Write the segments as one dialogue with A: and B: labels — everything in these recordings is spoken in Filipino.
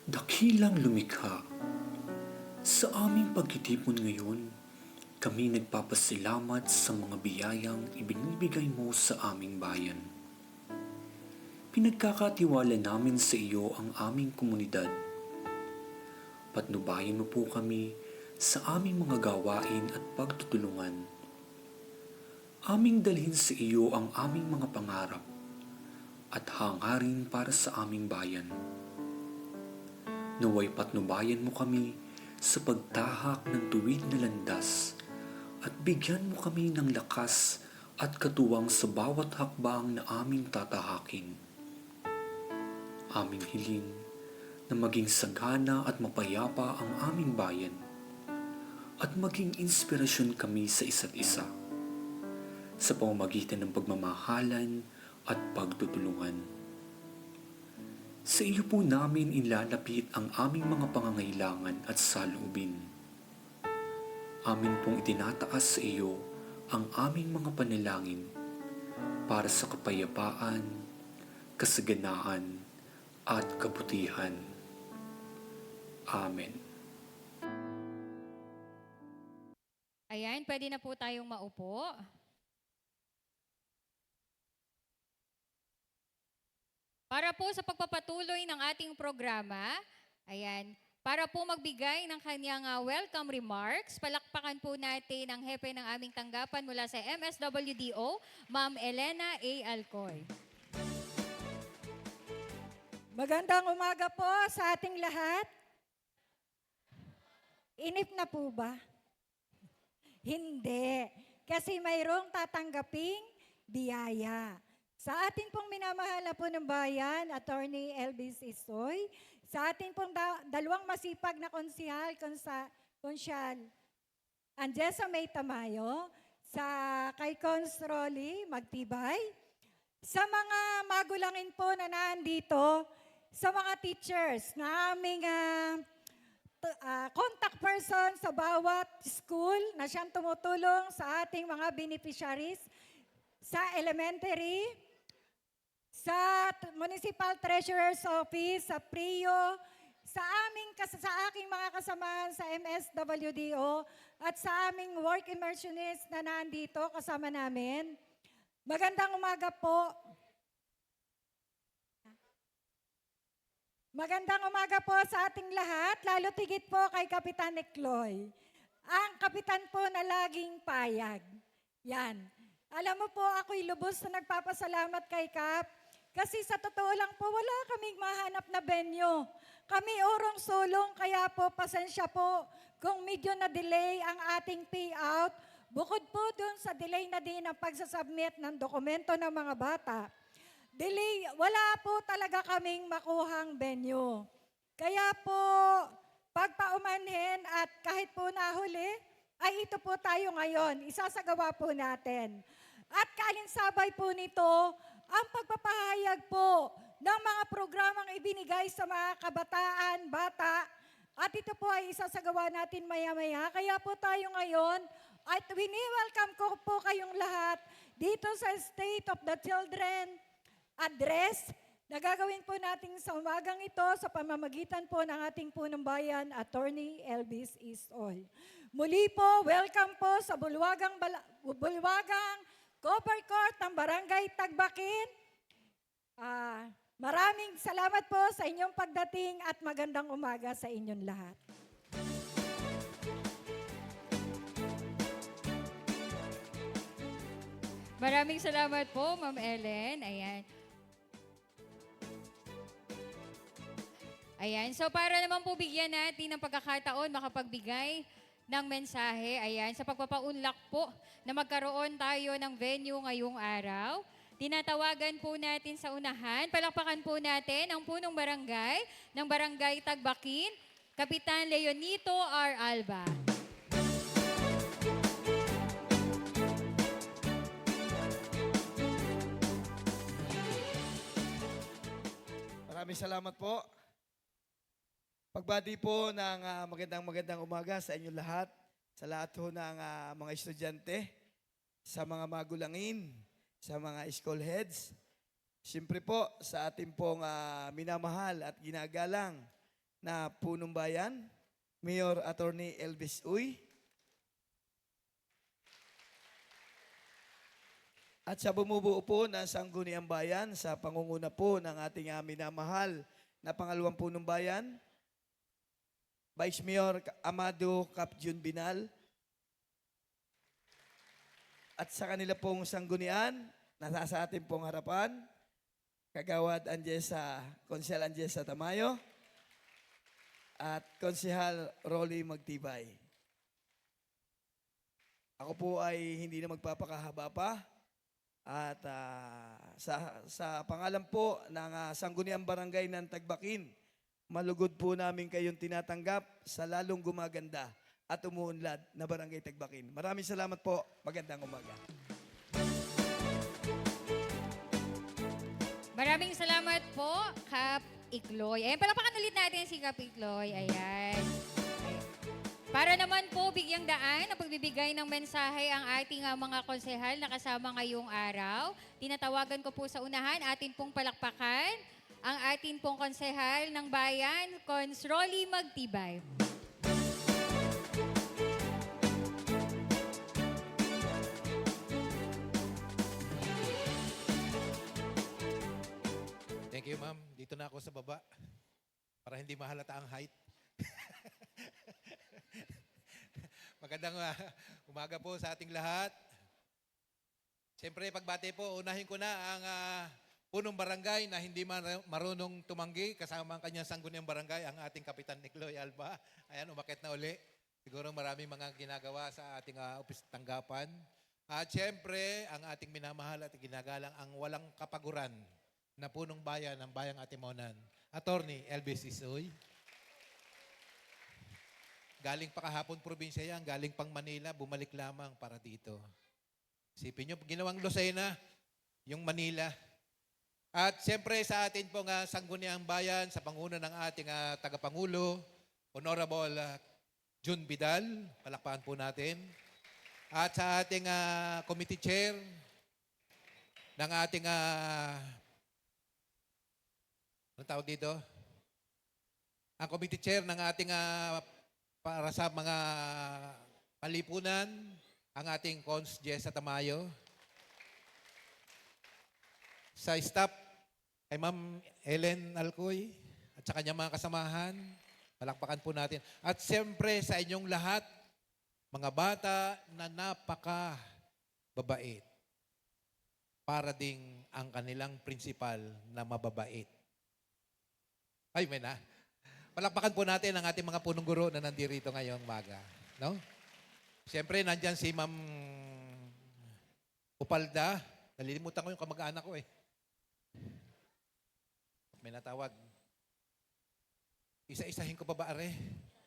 A: Dakilang lumikha, sa aming pagtitipon ngayon, kami nagpapasalamat sa mga biyayang ibinibigay mo sa aming bayan. Pinagkakatiwala namin sa iyo ang aming komunidad. Patnubayan mo po kami sa aming mga gawain at pagtutulungan. Aming dalhin sa iyo ang aming mga pangarap at hangarin para sa aming bayan. Naway patnubayan mo kami sa pagtahak ng tuwid na landas at bigyan mo kami ng lakas at katuwang sa bawat hakbang na aming tatahakin. Aming hiling na maging sagana at mapayapa ang aming bayan at maging inspirasyon kami sa isa't isa sa pamamagitan ng pagmamahalan at pagtutulungan. Sa iyo po namin ilalapit ang aming mga pangangailangan at saloobin. Amin pong itinataas sa iyo ang aming mga panalangin para sa kapayapaan, kasaganaan, at kabutihan. Amen.
B: Ayan, pwede na po tayong maupo. Para po sa pagpapatuloy ng ating programa, ayan, para po magbigay ng kanyang welcome remarks, palakpakan po natin ang hepe ng aming tanggapan mula sa MSWDO, Ma'am Elena A. Alcoy.
C: Magandang umaga po sa ating lahat. Inip na po ba? Hindi. Kasi mayroong tatanggaping biyaya. Sa ating pong minamahal na po ng bayan, Attorney Elvis Isoy, sa ating pong dalawang masipag na konsyal, Anjessa May Tamayo, sa kay Cons Rolly Magtibay, sa mga magulangin po na nandito, sa mga teachers na aming contact person sa bawat school na siyang tumutulong sa ating mga beneficiaries, sa elementary, sa Municipal Treasurer's Office, sa PRIO, sa aking mga kasamahan sa MSWDO at sa aming work immersionist na nandito kasama namin. Magandang umaga po. Magandang umaga po sa ating lahat, lalo tigit po kay Kapitan Ecloy. Ang kapitan po na laging payag. Yan. Alam mo po, ako'y lubos na nagpapasalamat kay Kap kasi sa totoo lang po, wala kaming mahanap na venue. Kami urong-sulong, kaya po pasensya po kung medyo na-delay ang ating payout. Bukod po dun sa delay na din ang pagsasubmit ng dokumento ng mga bata. Delay, wala po talaga kaming makuhang venue. Kaya po, pagpaumanhin at kahit po nahuli, ay ito po tayo ngayon. Isasagawa po natin. At kaalinsabay po nito, ang pagpapahayag po ng mga programang ibinigay sa mga kabataan, bata, at ito po ay isasagawa natin maya-maya. Kaya po tayo ngayon, at wini-welcome ko po kayong lahat dito sa State of the Children address na gagawin po natin sa umagang ito sa pamamagitan po ng ating punong bayan, Attorney Elvis Isoy. Muli po, welcome po sa Bulwagang Copper Court ng Barangay Tagbakin. Maraming salamat po sa inyong pagdating at magandang umaga sa inyong lahat.
B: Maraming salamat po, Ma'am Ellen. Ayan. Ayan, so para naman po bigyan natin ng pagkakataon makapagbigay ng mensahe, ayan, sa pagpapaunlak po na magkaroon tayo ng venue ngayong araw. Tinatawagan po natin sa unahan, palakpakan po natin ang punong barangay ng Barangay Tagbakin, Kapitan Leonito R. Alba.
D: Maraming salamat po. Pagbati po ng magandang umaga sa inyong lahat, sa lahat po ng mga estudyante, sa mga magulangin, sa mga school heads. Siyempre po sa ating pong minamahal at ginagalang na punong bayan, Mayor Attorney Elvis Uy. At sa bumubuo po ng Sangguniang Bayan sa pangunguna po ng ating minamahal na pangalawang punong bayan, Vice Mayor Amado Capjun Binal. At sa kanila pong sanggunian, nasa sa ating pong harapan, Kagawad Angesa, Konsehal Angesa Tamayo, at Konsehal Rolly Magtibay. Ako po ay hindi na magpapakahaba pa. At sa pangalan po ng Sangguniang Barangay ng Tagbakin, malugod po namin kayong tinatanggap sa lalong gumaganda at umuunlad na Barangay Tagbakin. Maraming salamat po. Magandang umaga.
B: Maraming salamat po, Kap Ikloy. Ayan, palapakan ulit natin si Kap Ikloy. Ayan. Para naman po bigyang daan ang pagbibigay ng mensahe ang ating mga konsehal na kasama ngayong araw. Tinatawagan ko po sa unahan, atin pong palakpakan ang atin pong konsehal ng bayan, Cons. Rolly Magtibay.
E: Thank you, ma'am. Dito na ako sa baba para hindi mahalata ang height. Magandang umaga po sa ating lahat. Siyempre, pagbati po, unahin ko na ang punong barangay na hindi marunong tumanggi kasama ang kanyang sangguniang barangay, ang ating Kapitan Nikloy Alba. Ayan, umakit na uli. Siguro maraming mga ginagawa sa ating office tanggapan. At siyempre, ang ating minamahal at ginagalang ang walang kapaguran na punong bayan ng Bayang Atimonan, Attorney Elvis Isoy. Galing pa kahapon probinsya yan, galing pang Manila, bumalik lamang para dito. Isipin nyo, ginawang Lucena, yung Manila. At siyempre sa atin pong Sangguniang Bayan, sa panguna ng ating tagapangulo, Honorable Jun Vidal, palakpakan po natin. At sa ating committee chair, ng ating, anong tawag dito? Ang committee chair ng ating para sa mga palipunan, ang ating Cons. Jessa Tamayo. Sa staff, kay Ma'am Ellen Alcoy, at sa kanyang mga kasamahan, palakpakan po natin. At siyempre sa inyong lahat, mga bata na napaka-babait. Para ding ang kanilang principal na mababait. Ay, may na. Palakpakan po natin ang ating mga punong guro na nandirito ngayong umaga. No? Siyempre, nandyan si Ma'am Upalda. Nalilimutan ko yung kamag-anak ko eh. May natawag. Isa-isahin ko pa ba, are?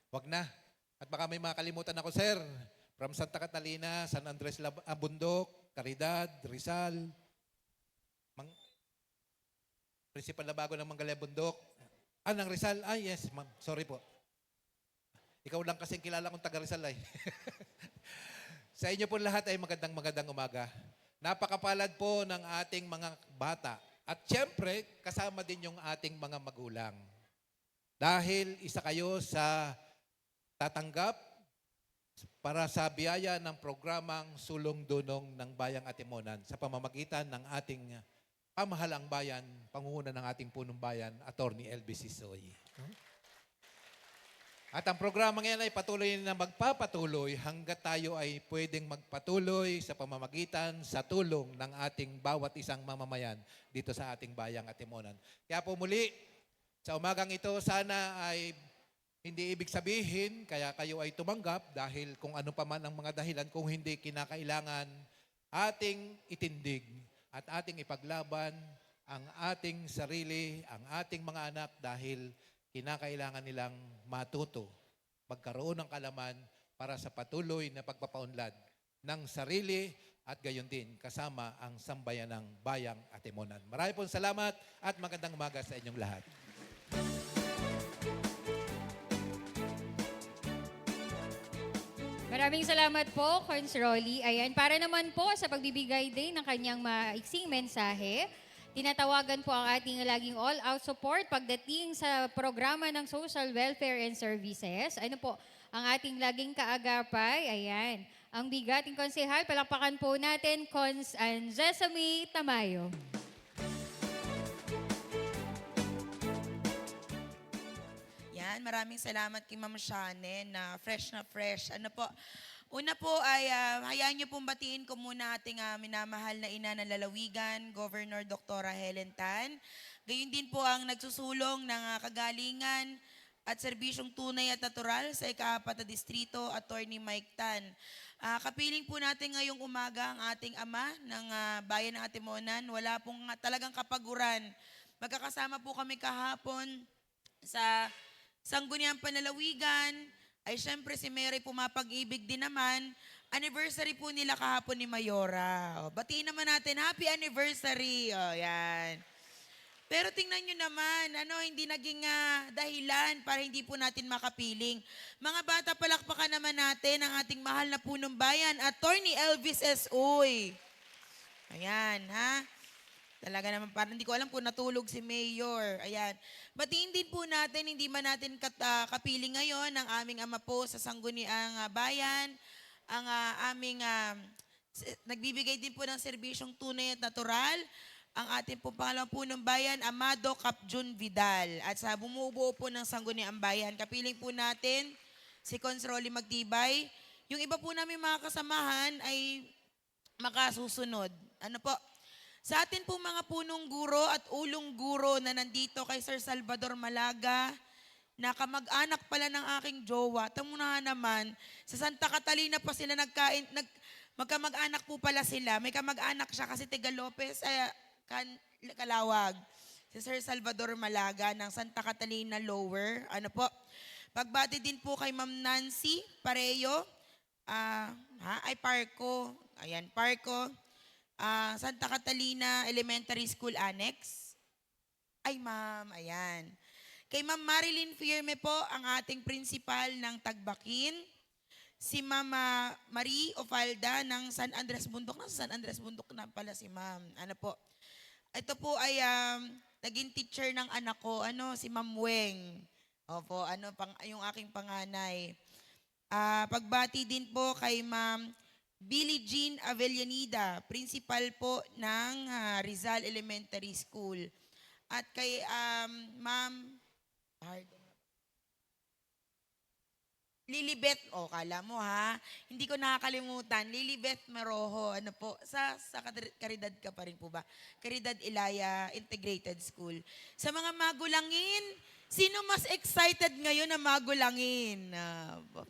E: Wag na. At baka may makalimutan ako, sir. From Santa Catalina, San Andres Bundok, Caridad, Rizal, Principal na bago ng Mangalaya Bundok. Ng Rizal? Yes, ma'am. Sorry po. Ikaw lang kasing kilala kong taga Rizal ay. Sa inyo po lahat ay magandang umaga. Napakapalad po ng ating mga bata. At siyempre, kasama din yung ating mga magulang. Dahil isa kayo sa tatanggap para sa biyaya ng programang Sulong Dunong ng Bayang Atimonan sa pamamagitan ng ating pamahalang bayan, pangunguna ng ating punong bayan, Attorney Elvis Isoy. At ang programang yan ay patuloy na magpapatuloy hanggat tayo ay pwedeng magpatuloy sa pamamagitan sa tulong ng ating bawat isang mamamayan dito sa ating Bayang Atimonan. Kaya po muli, sa umagang ito, sana ay hindi ibig sabihin kaya kayo ay tumanggap dahil kung ano pa man ang mga dahilan, kung hindi kinakailangan ating itindig at ating ipaglaban ang ating sarili, ang ating mga anak dahil kinakailangan nilang matuto, magkaroon ng kalaman para sa patuloy na pagpapaunlad ng sarili at gayon din kasama ang sambayanang Bayang Atimonan. Marami pong salamat at magandang umaga sa inyong lahat.
B: Maraming salamat po, Cons. Rolly. Ayan, para naman po sa pagbibigay din ng kanyang maiksing mensahe, Tinatawagan po ang ating laging all-out support pagdating sa programa ng Social Welfare and Services. Ano po, ang ating laging kaagapay, ayan. Ang bigating konsehal, palakpakan po natin, Cons Jessamine Tamayo.
F: Yan, maraming salamat kay Ma'am Shanen na fresh. Ano po, una po ay hayaan niyo pong batiin ko muna ating minamahal na ina ng lalawigan, Governor Dr. Helen Tan. Gayun din po ang nagsusulong ng kagalingan at serbisyong tunay at natural sa ika-4 na distrito, Attorney Mike Tan. Kapiling po natin ngayong umaga ang ating ama ng bayan ng Atimonan. Wala pong talagang kapaguran. Magkakasama po kami kahapon sa Sangguniang Panlalawigan. Ay syempre si Mary Pumapag-ibig din naman. Anniversary po nila kahapon ni Mayora. O, batiin naman natin, happy anniversary. O, yan. Pero tingnan nyo naman, hindi naging dahilan para hindi po natin makapiling. Mga bata, palakpakan naman natin ang ating mahal na punong bayan, Attorney Elvis S. Uy. Ayan, ha? Talaga naman, parang hindi ko alam kung natulog si Mayor. Ayan. Batiin din po natin, hindi man natin kapiling ngayon, ang aming ama po sa Sangguniang Bayan, ang aming nagbibigay din po ng serbisyong tunay at natural, ang ating po pangalawang punong bayan, Amado Capjun Vidal. At sa bumubuo po ng Sangguniang Bayan, kapiling po natin si Cons Rolly Magtibay. Yung iba po namin mga kasamahan ay makasusunod. Ano po? Sa atin po mga punong guro at ulong guro na nandito kay Sir Salvador Malaga, na kamag-anak pala ng aking jowa. Tamo na naman, sa Santa Catalina pa sila magkamag-anak po pala sila. May kamag-anak siya kasi Tiga Lopez, Kalawag. Si Sir Salvador Malaga ng Santa Catalina Lower. Ano po? Pagbati din po kay Ma'am Nancy Pareyo. Parco. Ayan, Parco. Santa Catalina Elementary School Annex. Ay, ma'am, ayan. Kay Ma'am Marilyn Firme po, ang ating principal ng Tagbakin. Si Mama Marie Ofalda ng San Andres Bundok. Nasa San Andres Bundok na pala si ma'am. Ano po? Ito po ay naging teacher ng anak ko, si Ma'am Weng. Opo, yung aking panganay. Pagbati din po kay Ma'am Billie Jean Avellaneda, principal po ng Rizal Elementary School. At kay Ma'am Lilibet, kala mo ha, hindi ko nakakalimutan, Lilibet Maroho, sa Caridad ka pa rin po ba? Caridad Ilaya Integrated School. Sa mga magulangin, sino mas excited ngayon na magulangin?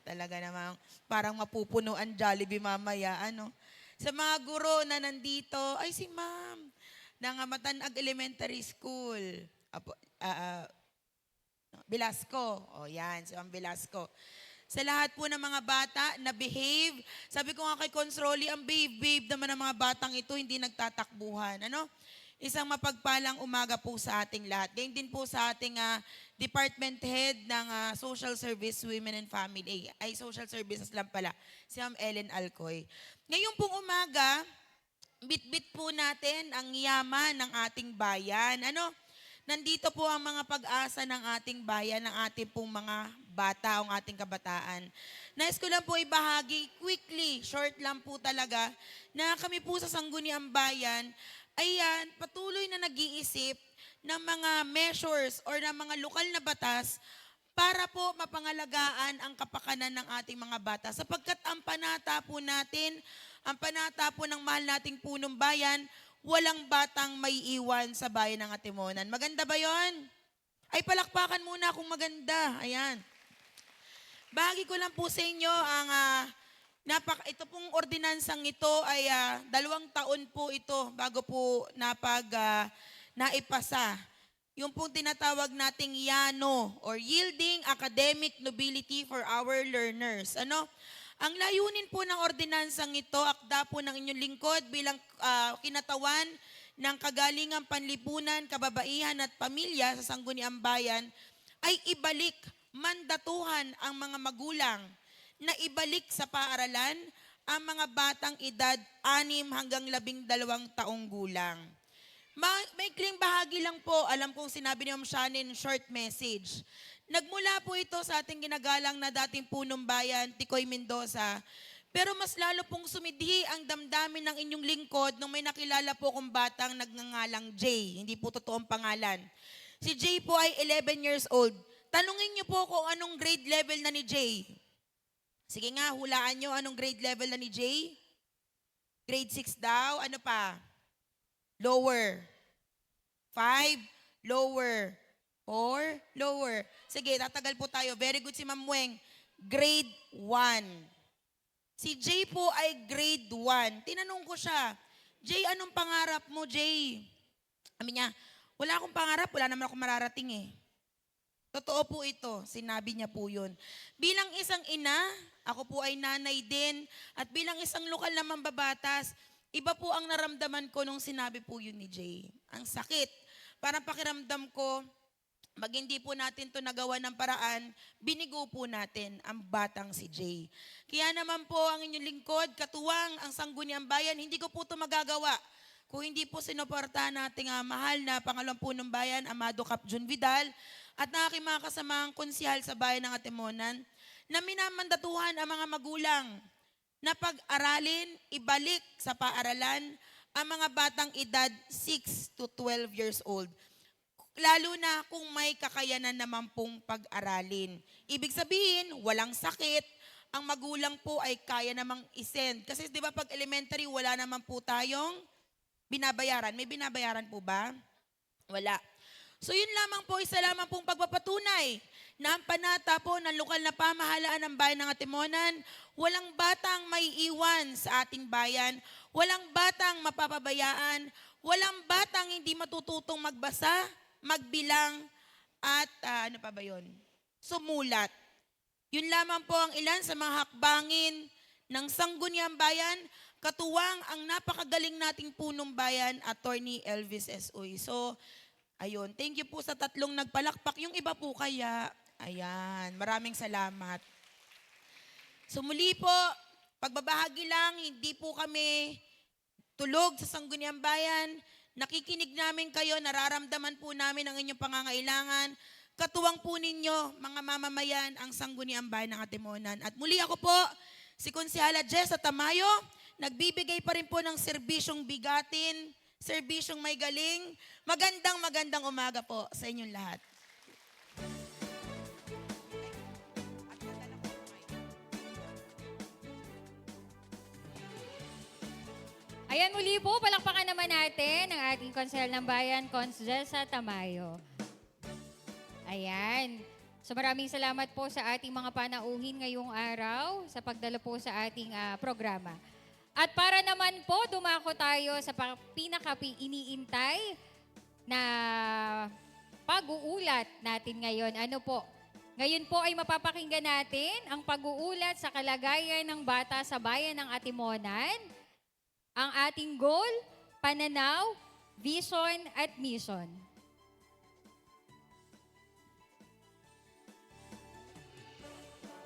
F: Talaga namang parang mapupunuan Jollibee mamaya, Sa mga guro na nandito, ay si ma'am, ng Matanag Elementary School. Velasco. Yan, si Ma'am Velasco. Sa lahat po ng mga bata na behave, sabi ko nga kay Consroli, ang behave naman ng mga batang ito, hindi nagtatakbuhan. Isang mapagpalang umaga po sa ating lahat. Ganyan din po sa ating department head ng Social Service Women and Family. Ay, Social Services lang pala, si Ma'am Ellen Alcoy. Ngayon pong umaga, bit-bit po natin ang yaman ng ating bayan. Nandito po ang mga pag-asa ng ating bayan, ng ating pong mga bata, ang ating kabataan. Nais ko lang po ibahagi, quickly, short lang po talaga, na kami po sa Sangguniang Bayan, ay patuloy na nag-iisip ng mga measures or ng mga lokal na batas para po mapangalagaan ang kapakanan ng ating mga bata. Sapagkat ang panata po natin, ang panata po ng mahal nating punong bayan, walang batang may iwan sa bayan ng Atimonan. Maganda ba yon? Ay, palakpakan muna kung maganda. Ayan. Bahagi ko lang po sa inyo ang ito pong ordinansang ito ay 2 taon po ito bago po naipasa. Yung pong tinatawag nating YANO or Yielding Academic Nobility for Our Learners. Ang layunin po ng ordinansang ito, akda po ng inyong lingkod bilang kinatawan ng Kagalingang Panlipunan, Kababaihan at Pamilya sa Sangguniang Bayan, ay ibalik, mandatuhan ang mga magulang na ibalik sa paaralan ang mga batang edad 6 hanggang 12 taong gulang. Maikling bahagi lang po, alam kong sinabi ni Ma'am Shannon, short message. Nagmula po ito sa ating ginagalang na dating punong bayan, Ticoy Mendoza. Pero mas lalo pong sumidhi ang damdamin ng inyong lingkod nung may nakilala po kong batang nagngangalang Jay. Hindi po totoong pangalan. Si Jay po ay 11 years old. Tanungin niyo po kung anong grade level na ni Jay. Sige nga, hulaan niyo anong grade level na ni Jay. Grade 6 daw. Ano pa? Lower. 5, lower. 4, lower. Sige, tatagal po tayo. Very good si Ma'am Weng. Grade 1. Si Jay po ay grade 1. Tinanong ko siya, Jay, anong pangarap mo, Jay? Sabi niya, wala akong pangarap, wala naman akong mararating eh. Totoo po ito, sinabi niya po yun. Bilang isang ina, ako po ay nanay din, at bilang isang lokal na mambabatas, iba po ang naramdaman ko nung sinabi po yun ni Jay. Ang sakit. Parang pakiramdam ko, pag hindi po natin to nagawa ng paraan, binigo po natin ang batang si Jay. Kaya naman po ang inyong lingkod, katuwang ang Sangguniang Bayan, hindi ko po to magagawa. Kung hindi po sinuportahan nating mahal na Pangalawang Punong Bayan, Amado Cap Jun Vidal, at ang aking mga kasamang konsihal sa bayan ng Atimonan, na minamandatuhan ang mga magulang na pag-aralin, ibalik sa paaralan ang mga batang edad 6 to 12 years old. Lalo na kung may kakayanan naman pong pag-aralin. Ibig sabihin, walang sakit, ang magulang po ay kaya namang isend. Kasi di ba pag elementary, wala naman po tayong binabayaran. May binabayaran po ba? Wala. So yun lamang po, isa lamang pong pagpapatunay na ang panata po ng lokal na pamahalaan ng bayan ng Atimonan, walang batang may iwan sa ating bayan, walang batang mapapabayaan, walang batang hindi matututong magbasa, magbilang, at ano pa ba yun? Sumulat. Yun lamang po ang ilan sa mga hakbangin ng Sangguniang Bayan, katuwang ang napakagaling nating punong bayan, Attorney Elvis S. Uy. So, ayun, thank you po sa tatlong nagpalakpak. Yung iba po kaya, ayan, maraming salamat. So muli po, pagbabahagi lang, hindi po kami tulog sa Sangguniang Bayan. Nakikinig namin kayo, nararamdaman po namin ang inyong pangangailangan. Katuwang po ninyo, mga mamamayan, ang Sangguniang Bayan ng Atimonan. At muli ako po, si Konsehala Jessa Tamayo, nagbibigay pa rin po ng serbisyong bigatin, serbisyong may galing. Magandang umaga po sa inyong lahat.
B: Ayan muli po, palakpakan naman natin ang ating konsehal ng bayan, Cons Jessa Tamayo. Ayan. So maraming salamat po sa ating mga panauhin ngayong araw sa pagdalo po sa ating programa. At para naman po, dumako tayo sa pinaka-iniintay na pag-uulat natin ngayon. Ano po? Ngayon po ay mapapakinggan natin ang pag-uulat sa kalagayan ng bata sa bayan ng Atimonan, ang ating goal, pananaw, vision at mission.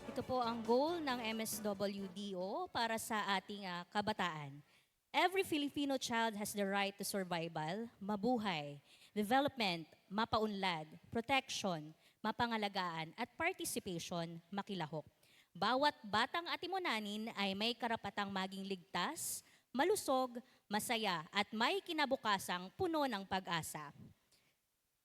G: Ito po ang goal ng MSWDO para sa ating kabataan. Every Filipino child has the right to survival, mabuhay, development, mapaunlad, protection, mapangalagaan, at participation, makilahok. Bawat batang Atimonanin ay may karapatang maging ligtas, malusog, masaya, at may kinabukasang puno ng pag-asa.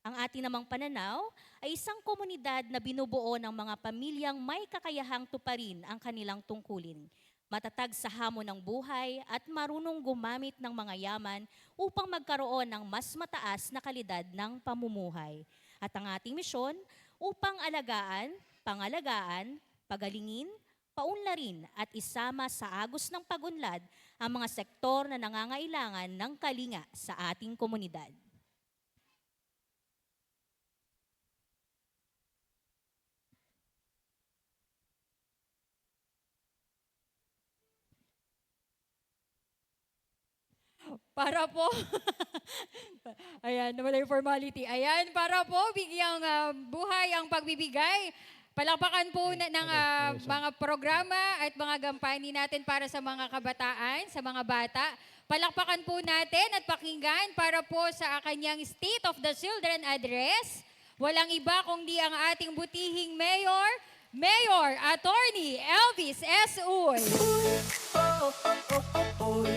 G: Ang ating namang pananaw ay isang komunidad na binubuo ng mga pamilyang may kakayahang tuparin ang kanilang tungkulin, matatag sa hamon ng buhay at marunong gumamit ng mga yaman upang magkaroon ng mas mataas na kalidad ng pamumuhay. At ang ating misyon upang alagaan, pangalagaan, pagalingin, paunlarin at isama sa agos ng pagunlad ang mga sektor na nangangailangan ng kalinga sa ating komunidad.
B: Para po, ayan, nawala yung formality. Ayan, para po, bigyang buhay ang pagbibigay. Palakpakan po ng mga programa at mga gampani natin para sa mga kabataan, sa mga bata. Palakpakan po natin at pakinggan para po sa kanyang State of the Children Address. Walang iba kundi ang ating butihing Mayor, Mayor Attorney Elvis S. Uy.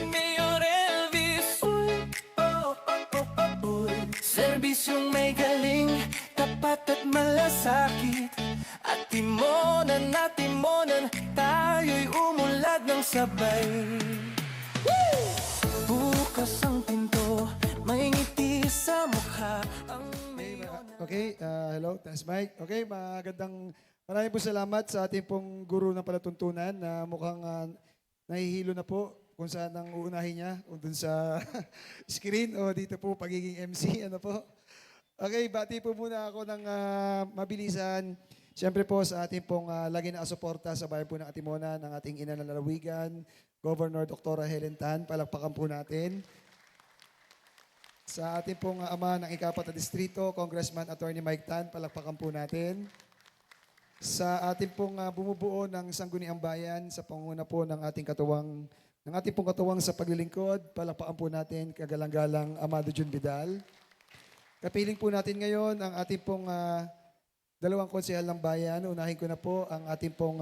H: Mayor Elvis, serbisyong may galing, tapat at malasakit. At timonan na timonan, tayo'y umunlad ng sabay. Bukas ang pinto, may ngiti sa mukha.
I: Okay, hello, test mic. Okay, maraming po salamat sa ating pong guru ng palatuntunan na mukhang nahihilo na po kung saan ang uunahin niya, kung dun sa screen o dito po pagiging MC, ano po. Okay, bati po muna ako ng mabilisan. Siyempre po sa ating pong lagi na suporta sa bayan po ng Atimonan, ng ating ina ng lalawigan, Governor Dr. Helen Tan, palakpakan po natin. Sa ating pong ama ng ikapat na distrito, Congressman Attorney Mike Tan, palakpakan po natin. Sa ating pong bumubuo ng Sangguniang Bayan, sa panguna po ng ating pong katuwang sa paglilingkod, palakpakan po natin kagalang-galang Amado Jun Vidal. Kapiling po natin ngayon ang ating pong dalawang konsehal ng bayan. Unahin ko na po ang ating pong,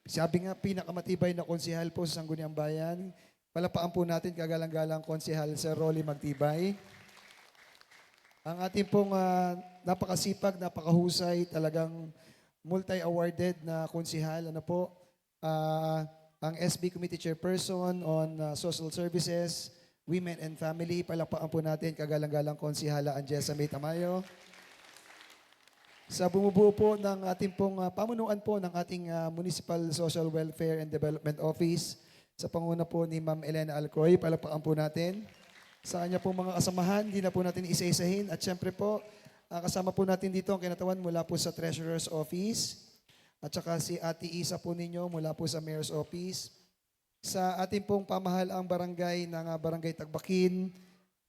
I: sabi nga, pinakamatibay na konsehal po sa Sangguniang Bayan. Palakpakan po natin kagalang-galang konsehal Sir Rolly Magtibay. Ang ating pong napakasipag, napakahusay, talagang multi-awarded na konsehal, ano po, ang SB Committee Chairperson on Social Services, Women and Family. Palakpakan po natin kagalang-galang konsehala Angessa May Tamayo. Sa bumubuo po ng ating pong pamunuan po ng ating Municipal Social Welfare and Development Office, sa panguna po ni Ma'am Elena Alcoy, palakpakan po natin. Sa kanya po mga kasamahan, hindi na po natin isa-isahin. At syempre po, kasama po natin dito ang kinatawan mula po sa Treasurer's Office. At saka si Ate Isa po ninyo mula po sa Mayor's Office. Sa ating pong pamahalaang barangay ng Barangay Tagbakin,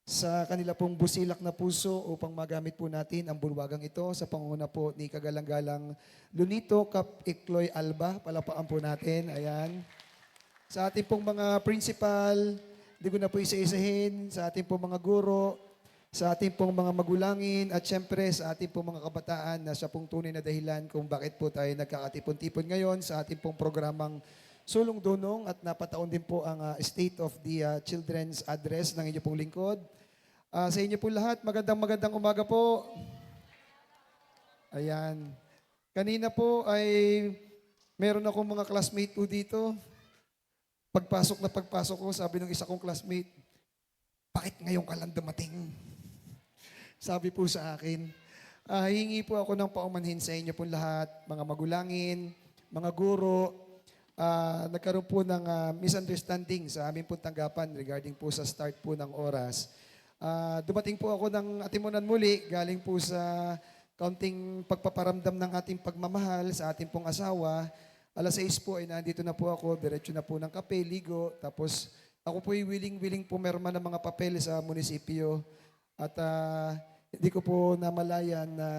I: sa kanila pong busilak na puso upang magamit po natin ang bulwagang ito sa panguna po ni kagalang-galang Lunito Cap Ikloy Alba. Palakpakan po natin. Ayan. Sa ating pong mga principal, hindi ko na po isa-isahin, sa ating pong mga guro, sa ating pong mga magulangin, at syempre sa ating pong mga kabataan na siya pong tunay na dahilan kung bakit po tayo nagkakatipon-tipon ngayon sa ating pong programang Sulong Dunong at napataon din po ang State of the Children's Address ng inyong pong lingkod. Sa inyo po lahat, magandang umaga po. Ayan. Kanina po ay meron akong mga classmate po dito. Pagpasok ko, sabi ng isa kong classmate, bakit ngayon ka lang dumating? Sabi po sa akin, hingi po ako ng paumanhin sa inyo po lahat, mga magulangin, mga guro. Nagkaroon po ng misunderstanding sa aming po tanggapan regarding po sa start po ng oras. Dumating po ako ng Atimonan muli, galing po sa kaunting pagpaparamdam ng ating pagmamahal sa ating pong asawa. Alas 6 po ay nandito na po ako, diretso na po ng kape, ligo. Tapos ako po ay willing pumerma ng mga papel sa munisipyo. At hindi ko po namalayan na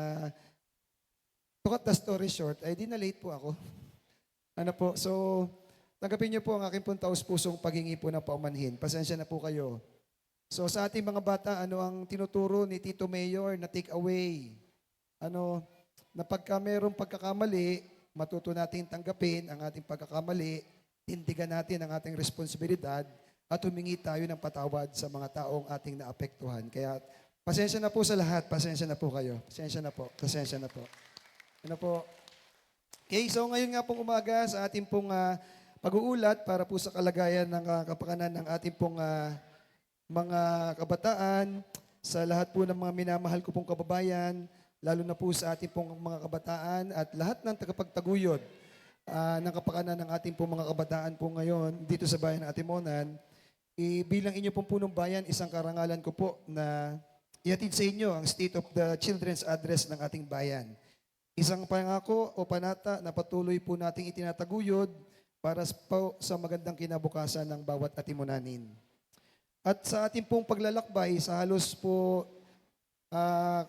I: to cut the story short, ay di na late po ako. Ano po, so tanggapin niyo po ang aking pong taus-pusong paghingi po ng paumanhin. Pasensya na po kayo. So sa ating mga bata, ano ang tinuturo ni Tito Mayor na take away? Na pagka mayroong pagkakamali, matuto natin tanggapin ang ating pagkakamali, tindigan natin ang ating responsibilidad, at humingi tayo ng patawad sa mga taong ating naapektuhan. Kaya pasensya na po sa lahat, pasensya na po kayo. Pasensya na po. Ano po? Okay, so ngayon nga pong umaga sa ating pong pag-uulat para po sa kalagayan ng kapakanan ng ating pong mga kabataan, sa lahat po ng mga minamahal ko pong kababayan, lalo na po sa ating pong mga kabataan at lahat ng tagapagtaguyod ng kapakanan ng ating pong mga kabataan po ngayon dito sa bayan ng Atimonan. Bilang inyo pong punong bayan, isang karangalan ko po na ihatid sa inyo ang State of the Children's Address ng ating bayan. Isang pangako o panata na patuloy po nating itinataguyod para sa magandang kinabukasan ng bawat Atimonanin. At sa ating pong paglalakbay, sa halos po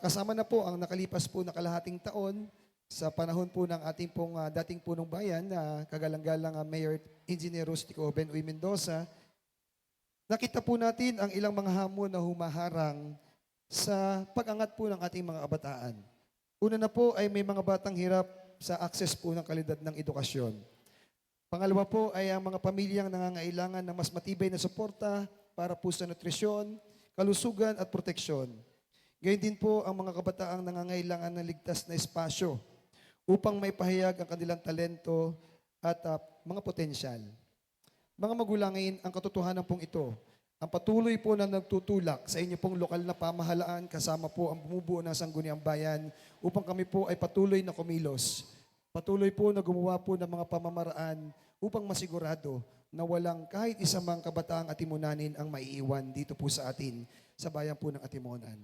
I: kasama na po ang nakalipas po na kalahating taon sa panahon po ng ating pong dating punong bayan na kagalang-galang Mayor Engineer Rustico Benoy Mendoza, nakita po natin ang ilang mga hamon na humaharang sa pag-angat po ng ating mga kabataan. Una na po ay may mga batang hirap sa access po ng kalidad ng edukasyon. Pangalawa po ay ang mga pamilyang nangangailangan ng mas matibay na suporta para po sa nutrisyon, kalusugan at proteksyon. Gayun din po ang mga kabataang nangangailangan ng ligtas na espasyo upang may pahayag ang kanilang talento at mga potensyal. Mga magulangin, ang katotohanan pong ito, ang patuloy po na nagtutulak sa inyo pong lokal na pamahalaan kasama po ang bumubuo ng Sangguniang Bayan upang kami po ay patuloy na kumilos. Patuloy po na gumawa po ng mga pamamaraan upang masigurado na walang kahit isa mang kabataang Atimonanin ang maiiwan dito po sa atin, sa bayan po ng Atimonan.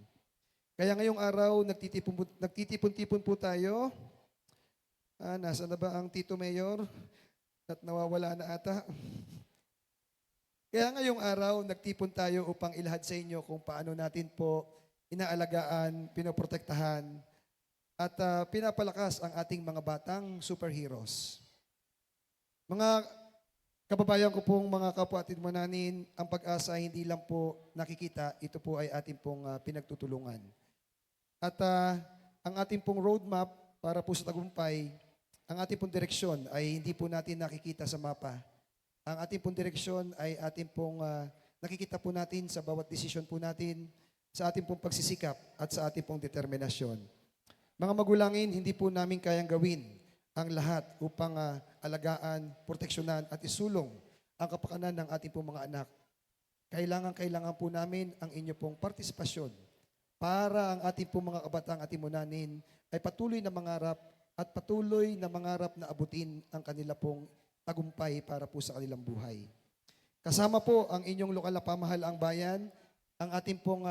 I: Kaya ngayong araw, nagtitipon-tipon po tayo. Nasa na ba ang Tito Mayor? At nawawala na ata. Kaya ngayong araw, nagtipon tayo upang ilahad sa inyo kung paano natin po inaalagaan, pinoprotektahan, at pinapalakas ang ating mga batang superheroes. Mga kababayan ko pong mga kapwa Atimonanin, ang pag-asa hindi lang po nakikita, ito po ay ating pong pinagtutulungan. At ang ating pong roadmap para po sa tagumpay, ang ating pong direksyon ay hindi po natin nakikita sa mapa. Ang ating pong direksyon ay ating pong nakikita po natin sa bawat desisyon po natin, sa ating pong pagsisikap at sa ating pong determinasyon. Mga magulangin, hindi po namin kayang gawin ang lahat upang alagaan, proteksyonan at isulong ang kapakanan ng ating pong mga anak. Kailangan po namin ang inyo pong partisipasyon para ang ating pong mga kabataang Atimonanin ay patuloy na mangarap at patuloy na mangarap na abutin ang kanila pong tagumpay para po sa kanilang buhay. Kasama po ang inyong lokal na pamahalaang bayan, ang ating pong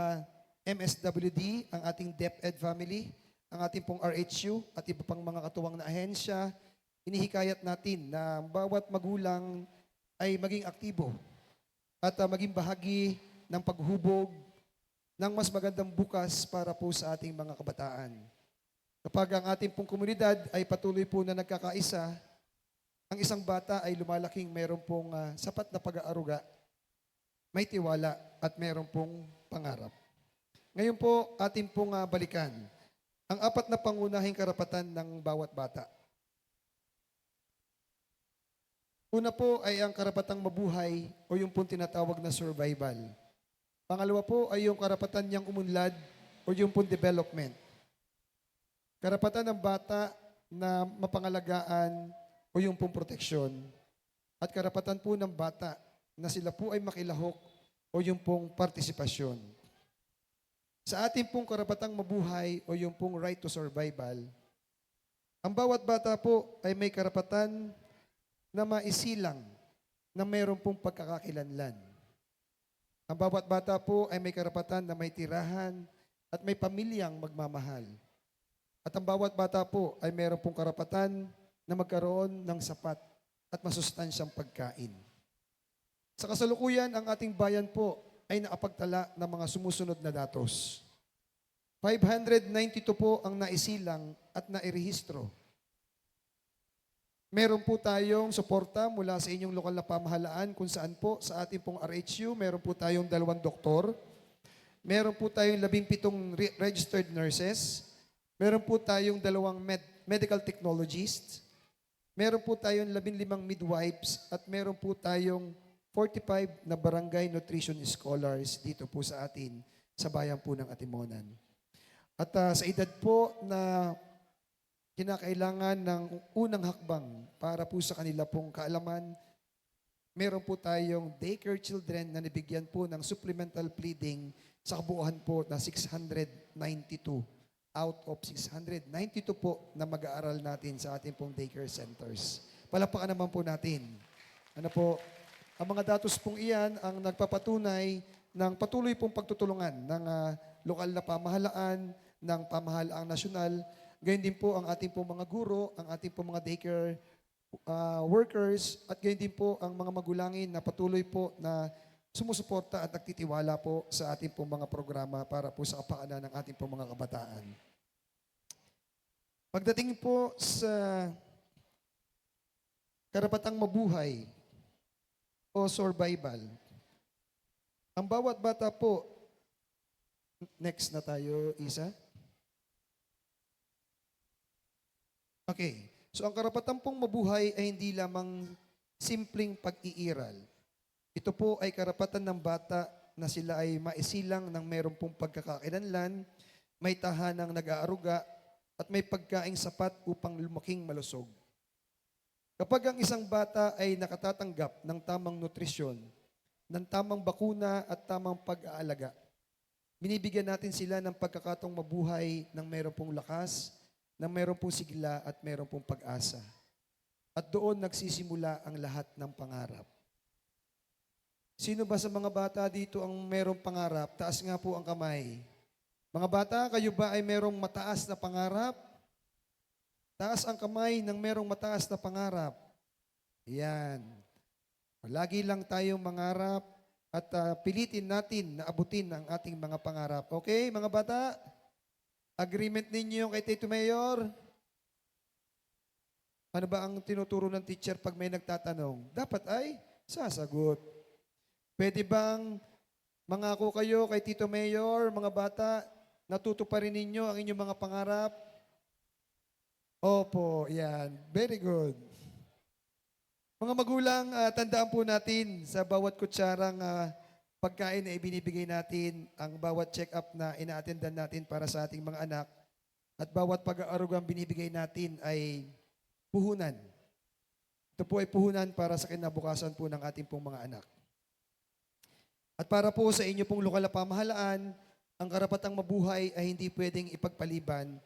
I: MSWD, ang ating DepEd family, ang ating pong RHU at iba pang mga katuwang na ahensya. Inihikayat natin na bawat magulang ay maging aktibo at maging bahagi ng paghubog ng mas magandang bukas para po sa ating mga kabataan. Kapag ang ating pong komunidad ay patuloy po na nagkakaisa, ang isang bata ay lumalaking mayroon pong sapat na pag-aaruga, may tiwala at mayroon pong pangarap. Ngayon po, ating pong balikan ang 4 na pangunahing karapatan ng bawat bata. Una po ay ang karapatang mabuhay o yung pong tinatawag na survival. Pangalawa po ay yung karapatan niyang umunlad o yung pong development. Karapatan ng bata na mapangalagaan o yung pong proteksyon. At karapatan po ng bata na sila po ay makilahok o yung pong partisipasyon. Sa ating pong karapatang mabuhay o yung pong right to survival, ang bawat bata po ay may karapatan na maisilang na mayroon pong pagkakakilanlan. Ang bawat bata po ay may karapatan na may tirahan at may pamilyang magmamahal. At ang bawat bata po ay mayroon pong karapatan na magkaroon ng sapat at masustansyang pagkain. Sa kasalukuyan, ang ating bayan po ay nakapagtala ng mga sumusunod na datos. 592 po ang naisilang at nairehistro. Meron po tayong suporta mula sa inyong lokal na pamahalaan kung saan po sa ating pong RHU, meron po tayong 2 doktor, meron po tayong 17 registered nurses, meron po tayong 2 medical technologists, meron po tayong 15 midwives at meron po tayong 45 na barangay nutrition scholars dito po sa atin, sa bayan po ng Atimonan. At sa edad po na kinakailangan ng unang hakbang para po sa kanila pong kaalaman, meron po tayong daycare children na nabigyan po ng supplemental pleading sa kabuuan po na 692 out of 692 po na mag-aaral natin sa ating pong daycare centers. Palakpakan naman po natin. Ano po, ang mga datos pong iyan ang nagpapatunay ng patuloy pong pagtutulungan ng lokal na pamahalaan, ng pamahalaang nasyonal, gayon din po ang ating pong mga guro, ang ating pong mga daycare workers, at gayon din po ang mga magulangin na patuloy po na sumusuporta at nagtitiwala po sa ating pong mga programa para po sa kapakanan ng ating pong mga kabataan. Pagdating po sa karapatang mabuhay o survival, Ang bawat bata po, next na tayo, Isa. Okay. So ang karapatan pong mabuhay ay hindi lamang simpleng pag-iiral. Ito po ay karapatan ng bata na sila ay maisilang ng meron pong pagkakakilanlan, may tahanang nag-aaruga, at may pagkaing sapat upang lumaking malusog. Kapag ang isang bata ay nakatatanggap ng tamang nutrisyon, ng tamang bakuna at tamang pag-aalaga, binibigyan natin sila ng pagkakataong mabuhay ng meron pong lakas, ng meron pong sigla at meron pong pag-asa. At doon nagsisimula ang lahat ng pangarap. Sino ba sa mga bata dito ang merong pangarap? Taas nga po ang kamay. Mga bata, kayo ba ay merong mataas na pangarap? Taas ang kamay ng merong mataas na pangarap. Yan. Lagi lang tayong mangarap at pilitin natin na abutin ang ating mga pangarap. Okay, mga bata? Agreement ninyo kay Tito Mayor? Ano ba ang tinuturo ng teacher pag may nagtatanong? Dapat ay sasagot. Pwede bang mangako kayo kay Tito Mayor, mga bata, natutuparin ninyo ang inyong mga pangarap? Opo, yan. Very good. Mga magulang, tandaan po natin sa bawat kutsarang pagkain na ibinibigay natin, ang bawat check-up na ina-attendan natin para sa ating mga anak, at bawat pag-aarugang binibigay natin ay puhunan. Ito po ay puhunan para sa kinabukasan po ng ating pong mga anak. At para po sa inyo pong lokal na pamahalaan, ang karapatang mabuhay ay hindi pwedeng ipagpaliban.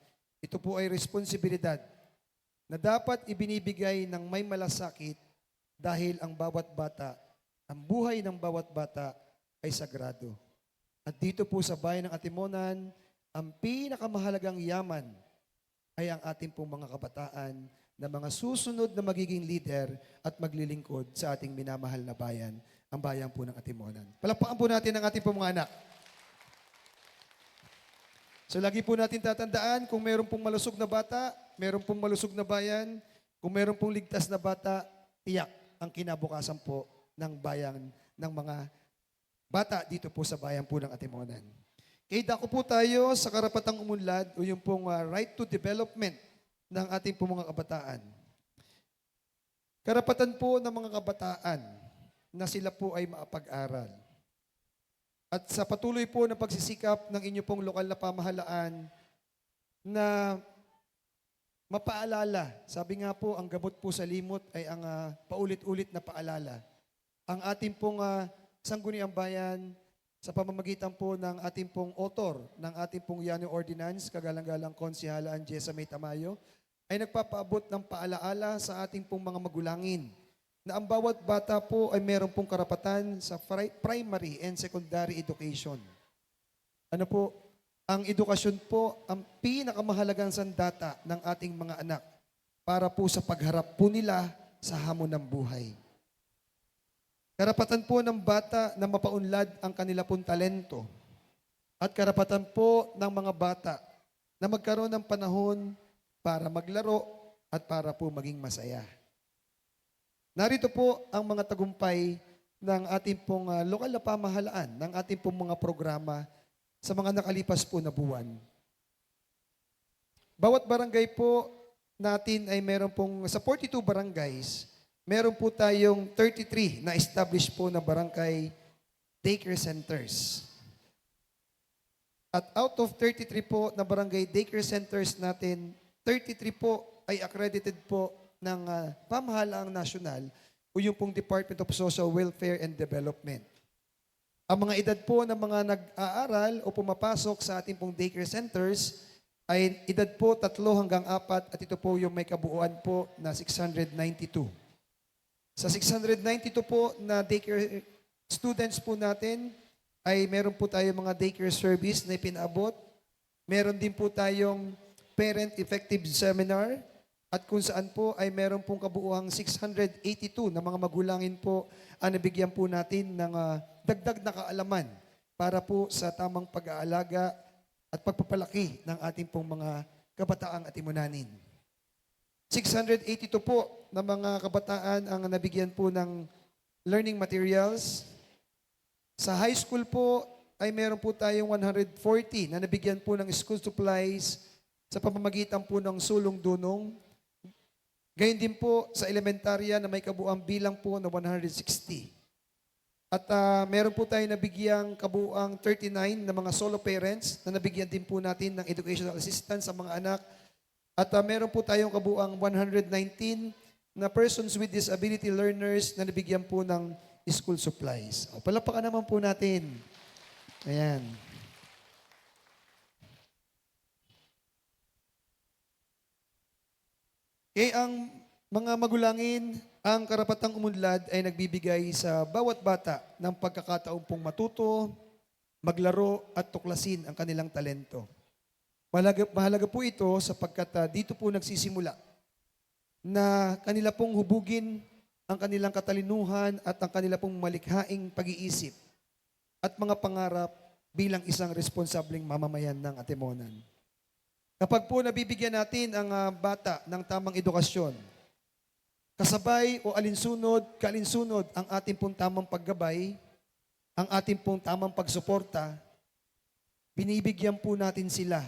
I: Ito po ay responsibilidad na dapat ibinibigay ng may malasakit dahil ang bawat bata, ang buhay ng bawat bata ay sagrado. At dito po sa bayan ng Atimonan, ang pinakamahalagang yaman ay ang ating pong mga kabataan na mga susunod na magiging leader at maglilingkod sa ating minamahal na bayan, ang bayan po ng Atimonan. Palakpakan po natin ang ating pong mga anak. So lagi po natin tatandaan, kung meron pong malusog na bata, meron pong malusog na bayan, kung meron pong ligtas na bata, tiyak ang kinabukasan po ng bayan, ng mga bata dito po sa bayan po ng Atimonan. Kaya dako po tayo sa karapatang umunlad o yung pong right to development ng ating pong mga kabataan. Karapatan po ng mga kabataan na sila po ay maapag-aral. At sa patuloy po na pagsisikap ng inyo pong lokal na pamahalaan na mapaalala, sabi nga po, ang gamot po sa limot ay ang paulit-ulit na paalala. Ang ating pong Sangguniang Bayan, sa pamamagitan po ng ating pong author, ng ating pong Yano Ordinance, kagalang-galang Konsihala Anjesa May Tamayo, ay nagpapaabot ng paalaala sa ating pong mga magulangin na ang bawat bata po ay meron pong karapatan sa primary and secondary education. Ano po? Ang edukasyon po ang pinakamahalagang sandata ng ating mga anak para po sa pagharap po nila sa hamon ng buhay. Karapatan po ng bata na mapaunlad ang kanila pong talento. At karapatan po ng mga bata na magkaroon ng panahon para maglaro at para po maging masaya. Narito po ang mga tagumpay ng ating pong lokal na pamahalaan, ng ating pong mga programa sa mga nakalipas po na buwan. Bawat barangay po natin ay meron pong, sa 42 barangays, meron po tayong 33 na established po na barangay daycare centers. At out of 33 po na barangay daycare centers natin, 33 po ay accredited po ng pamahalaang nasyonal o yung pong Department of Social Welfare and Development. Ang mga edad po ng mga nag-aaral o pumapasok sa ating pong daycare centers ay edad po 3 hanggang 4 at ito po yung may kabuuan po na 692. Sa 692 po na daycare students po natin, ay meron po tayo mga daycare service na ipinaabot. Meron din po tayong parent effective seminar at kung saan po ay meron pong kabuuang 682 na mga magulangin po ang nabigyan po natin ng dagdag na kaalaman para po sa tamang pag-aalaga at pagpapalaki ng ating pong mga kabataang atimunanin. 682 po na mga kabataan ang nabigyan po ng learning materials. Sa high school po ay meron po tayong 140 na nabigyan po ng school supplies sa pamamagitan po ng sulong dunong. Gayun din po sa elementarya na may kabuuang bilang po na 160. At meron po tayo nabigyang kabuuang 39 na mga solo parents na nabigyan din po natin ng educational assistance sa mga anak. At meron po tayong kabuuang 119 na persons with disability learners na nabigyan po ng school supplies. O, palapakan naman po natin. Ayan. Okay, ang mga magulangin, ang karapatang umunlad ay nagbibigay sa bawat bata ng pagkakataong pong matuto, maglaro at tuklasin ang kanilang talento. Mahalaga po ito sapagkat dito po nagsisimula na kanila pong hubugin ang kanilang katalinuhan at ang kanila pong malikhaing pag-iisip at mga pangarap bilang isang responsableng mamamayan ng Atimonan. Kapag po nabibigyan natin ang bata ng tamang edukasyon, kasabay o kalinsunod ang ating pong tamang paggabay, ang ating pong tamang pagsuporta, binibigyan po natin sila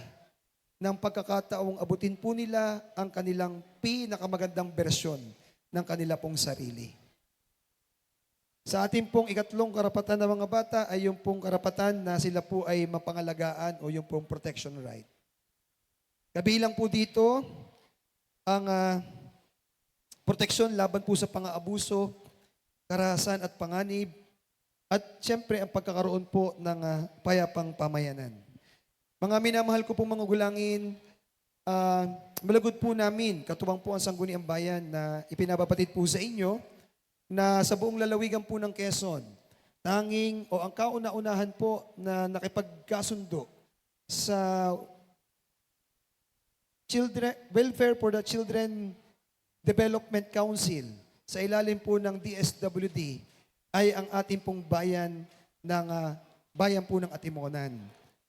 I: ng pagkakataong abutin po nila ang kanilang pinakamagandang bersyon ng kanila pong sarili. Sa ating pong ikatlong karapatan ng mga bata ay yung pong karapatan na sila po ay mapangalagaan o yung pong protection right. Kabilang po dito ang proteksyon laban po sa pang-aabuso, karahasan at panganib, at siyempre ang pagkakaroon po ng payapang pamayanan. Mga minamahal ko pong mga gulangin, malagod po namin, katuwang po ang Sangguniang Bayan na ipinababatid po sa inyo na sa buong lalawigan po ng Quezon, tanging o ang kauna-unahan po na nakipagkasundo sa Welfare for the Children Development Council sa ilalim po ng DSWD ay ang ating pong bayan ng bayan po ng Atimonan.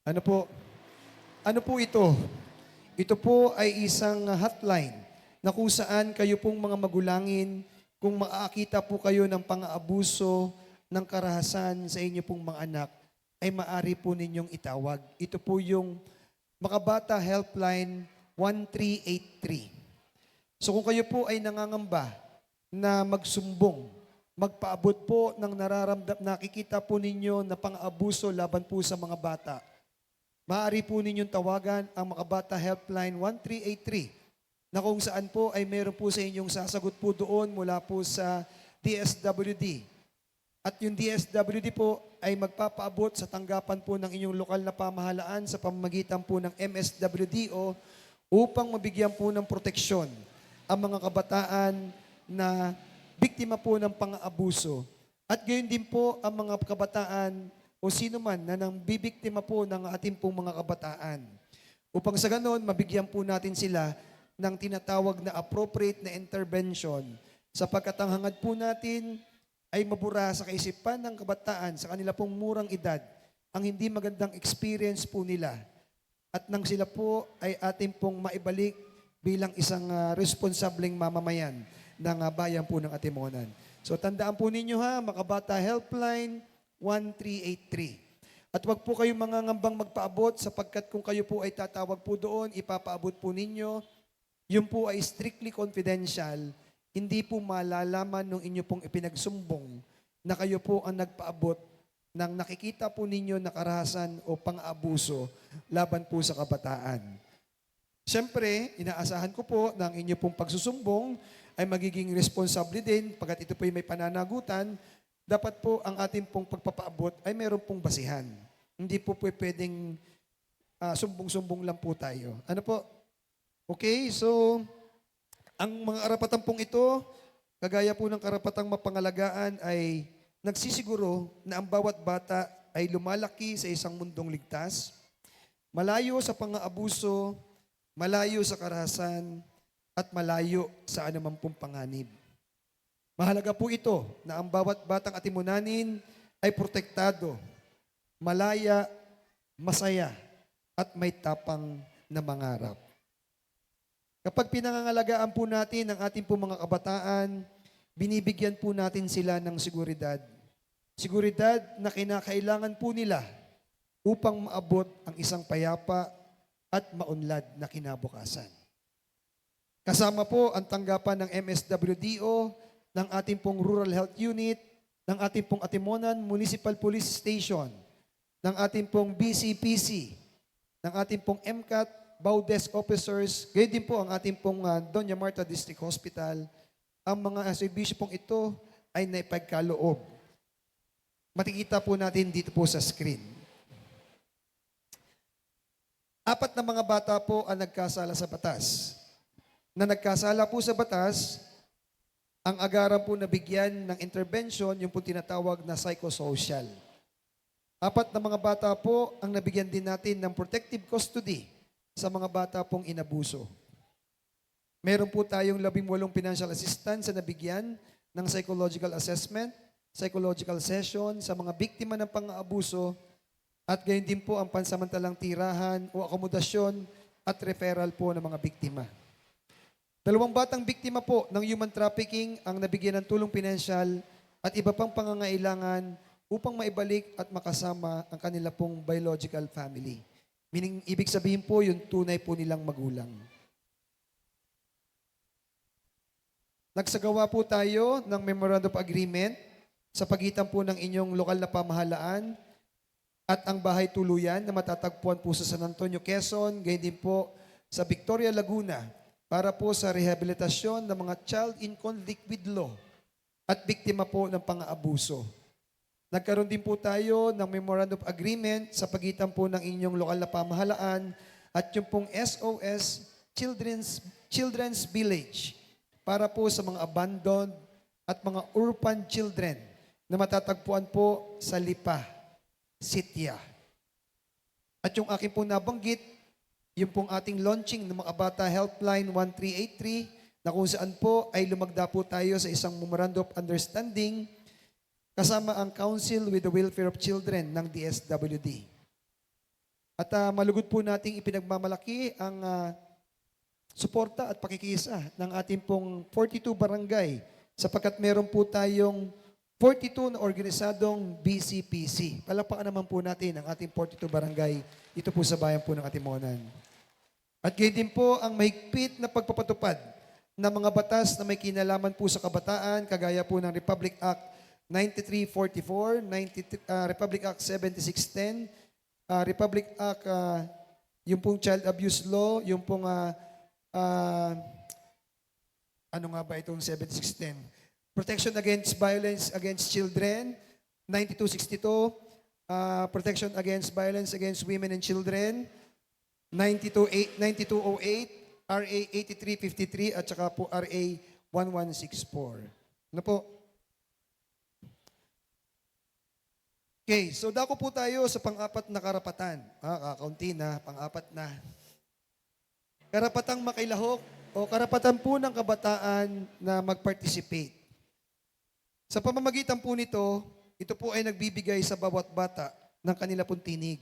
I: Ano po ito? Ito po ay isang hotline na kung saan kayo pong mga magulangin, kung makakita po kayo ng pang-aabuso, ng karahasan sa inyo pong mga anak, ay maaari po ninyong itawag. Ito po yung Makabata Helpline 1383. So kung kayo po ay nangangamba na magsumbong, magpaabot po ng nakikita po ninyo na pang-abuso laban po sa mga bata, maaari po ninyong tawagan ang Makabata Helpline 1383 na kung saan po ay meron po sa inyong sasagot po doon mula po sa DSWD. At yung DSWD po ay magpapaabot sa tanggapan po ng inyong lokal na pamahalaan sa pamamagitan po ng MSWDO upang mabigyan po ng proteksyon ang mga kabataan na biktima po ng pang-aabuso. At gayon din po ang mga kabataan o sino man na nang bibiktima po ng ating pong mga kabataan. Upang sa ganon, mabigyan po natin sila ng tinatawag na appropriate na intervention sapagkat ang hangad po natin ay mabura sa kaisipan ng kabataan sa kanila pong murang edad ang hindi magandang experience po nila. At nang sila po ay ating pong maibalik bilang isang responsableng mamamayan ng bayan po ng Atimonan. So tandaan po ninyo Makabata Helpline 1383. At wag po kayong mangangambang magpaabot sapagkat kung kayo po ay tatawag po doon, ipapaabot po ninyo, yun po ay strictly confidential, hindi po malalaman ng inyo pong ipinagsumbong na kayo po ang nagpaabot ng nakikita po ninyo na karahasan o pang-abuso laban po sa kabataan. Siyempre, inaasahan ko po na ang inyo pong pagsusumbong ay magiging responsable din pagkat ito po ay may pananagutan, dapat po ang ating pong pagpapaabot ay meron pong basihan. Hindi po pwedeng sumbong-sumbong lang po tayo. Ano po? Okay, so ang mga karapatan pong ito, kagaya po ng karapatang mapangalagaan ay nagsisiguro na ang bawat bata ay lumalaki sa isang mundong ligtas, malayo sa pang-aabuso, malayo sa karahasan, at malayo sa anumang pong panganib. Mahalaga po ito na ang bawat batang Atimonanin ay protektado, malaya, masaya, at may tapang na mangarap. Kapag pinangangalagaan po natin ang ating po mga kabataan, binibigyan po natin sila ng seguridad. seguridad na kinakailangan po nila upang maabot ang isang payapa at maunlad na kinabukasan. Kasama po ang tanggapan ng MSWDO, ng ating pong Rural Health Unit, ng ating pong Atimonan Municipal Police Station, ng ating pong BCPC, ng ating pong MCAT, Baudesk Officers, gayon din po ang ating pong Doña Marta District Hospital. Ang mga serbisyo pong ito ay naipagkaloob. Makikita po natin dito po sa screen. 4 na mga bata po ang nagkasala sa batas. Na nagkasala po sa batas, ang agaran po nabigyan ng intervention, yung po tinatawag na psychosocial. 4 na mga bata po ang nabigyan din natin ng protective custody sa mga bata pong inabuso. Meron po tayong 18 financial assistance na nabigyan ng psychological assessment, psychological session sa mga biktima ng pang-aabuso at gayon din po ang pansamantalang tirahan o akomodasyon at referral po ng mga biktima. 2 batang biktima po ng human trafficking ang nabigyan ng tulong pinansyal at iba pang pangangailangan upang maibalik at makasama ang kanila pong biological family. Meaning, ibig sabihin po yung tunay po nilang magulang. Nagsagawa po tayo ng Memorandum of Agreement sa pagitan po ng inyong lokal na pamahalaan at ang bahay tuluyan na matatagpuan po sa San Antonio, Quezon, gayon din po sa Victoria, Laguna, para po sa rehabilitasyon ng mga child in conflict with law at biktima po ng pang-aabuso. Nagkaroon din po tayo ng Memorandum of Agreement sa pagitan po ng inyong lokal na pamahalaan at yung pong SOS Children's Village para po sa mga abandoned at mga orphan children na matatagpuan po sa Lipa, Sitya. At yung aking pong nabanggit, yung pong ating launching ng mga bata helpline 1383 na kung saan po ay lumagda po tayo sa isang memorandum of understanding kasama ang Council with the Welfare of Children ng DSWD. At malugod po nating ipinagmamalaki ang suporta at pakikisa ng ating pong 42 barangay sapagkat meron po tayong 42 na organisadong BCPC. Palakpakan naman po natin ang ating 42 barangay dito po sa bayan po ng Atimonan. At gayon din po ang mahigpit na pagpapatupad ng mga batas na may kinalaman po sa kabataan, kagaya po ng Republic Act 9344, Republic Act 7610, Republic Act, yung pong Child Abuse Law, yung pong, ano nga ba itong 7610? Protection Against Violence Against Children, 9262, Protection Against Violence Against Women and Children, 9208, RA 8353, at saka po RA 1164. Ano po? Okay, so dako po tayo sa pang-apat na karapatan. Kakaunti na, pang-apat na. Karapatang makilahok o karapatan po ng kabataan na mag-participate. Sa pamamagitan po nito, ito po ay nagbibigay sa bawat bata ng kanila pong tinig.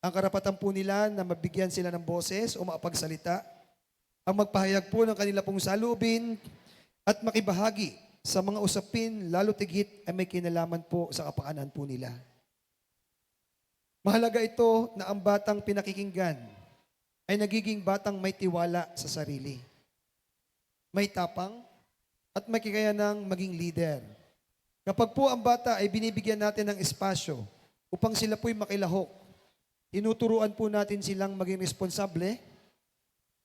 I: Ang karapatan po nila na mabigyan sila ng boses o makapagsalita, ang magpahayag po ng kanila pong salubin at makibahagi sa mga usapin, lalo tigit ay may kinalaman po sa kapakanan po nila. Mahalaga ito na ang batang pinakikinggan ay nagiging batang may tiwala sa sarili, may tapang at may kakayanang maging leader. Kapag po ang bata ay binibigyan natin ng espasyo upang sila po'y makilahok, tinuturuan po natin silang maging responsable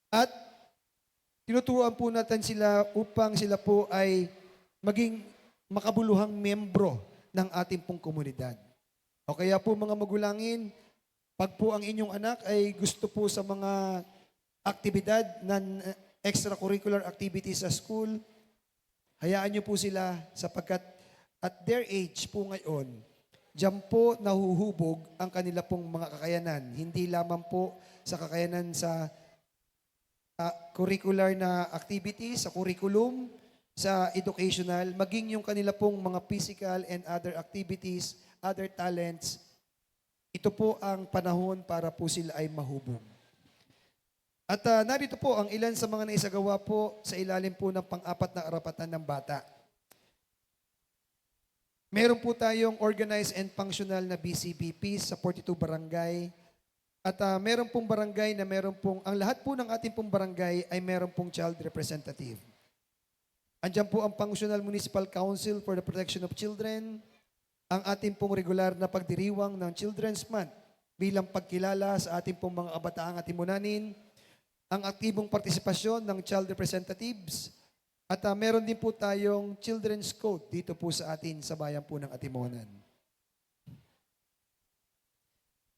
I: at tinuturuan po natin sila upang sila po ay maging makabuluhang membro ng ating pong komunidad. O kaya po mga magulangin, pag po ang inyong anak ay gusto po sa mga aktibidad na extracurricular activities sa school, hayaan niyo po sila sapagkat at their age po ngayon, diyan po nahuhubog ang kanila pong mga kakayanan. Hindi lamang po sa kakayanan sa curricular na activities, sa curriculum, sa educational, maging yung kanila pong mga physical and other activities, other talents, ito po ang panahon para po sila ay mahubog. At narito po ang ilan sa mga naisagawa po sa ilalim po ng pang-apat na karapatan ng bata. Meron po tayong organized and functional na BCBP sa 42 barangay. At meron pong barangay na meron pong, ang lahat po ng ating pong barangay ay meron pong child representative. Andiyan po ang Functional Municipal Council for the Protection of Children, ang ating pong regular na pagdiriwang ng Children's Month bilang pagkilala sa ating pong mga kabataang atimunanin, ang aktibong partisipasyon ng child representatives, at meron din po tayong Children's Code dito po sa atin sa bayan po ng Atimonan.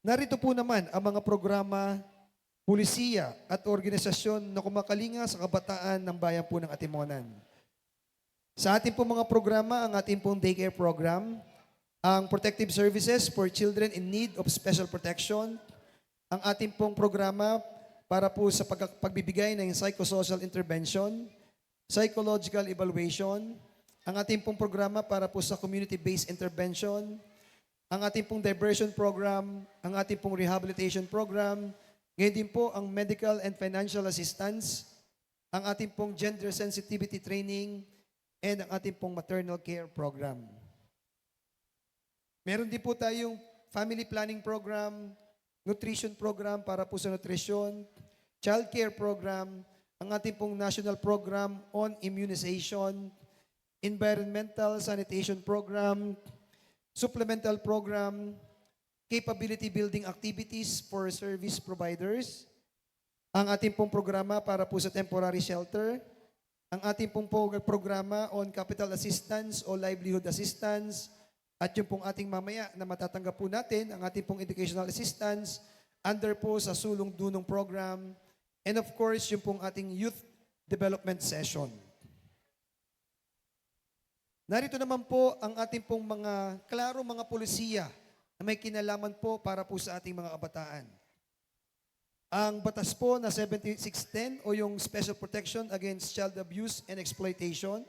I: Narito po naman ang mga programa, pulisiya at organisasyon na kumakalinga sa kabataan ng bayan po ng Atimonan. Sa ating po mga programa, ang ating pong daycare program, ang Protective Services for Children in Need of Special Protection, ang ating pong programa para po sa pagbibigay ng psychosocial intervention, psychological evaluation, ang ating pong programa para po sa community-based intervention, ang ating pong diversion program, ang ating pong rehabilitation program, ngayon din po ang medical and financial assistance, ang ating pong gender sensitivity training, and ang ating pong maternal care program. Meron din po tayong family planning program, nutrition program para po sa nutrisyon, child care program, ang ating pong national program on immunization, environmental sanitation program, supplemental program, capability building activities for service providers, ang ating pong programa para po sa temporary shelter, ang ating pong programa on capital assistance o livelihood assistance, at yung pong ating mamaya na matatanggap po natin, ang ating pong educational assistance, under po sa Sulong Dunong program, and of course, yung pong ating youth development session. Narito naman po ang ating pong mga klaro mga polisiya na may kinalaman po para po sa ating mga kabataan. Ang batas po na 7610 o yung Special Protection Against Child Abuse and Exploitation,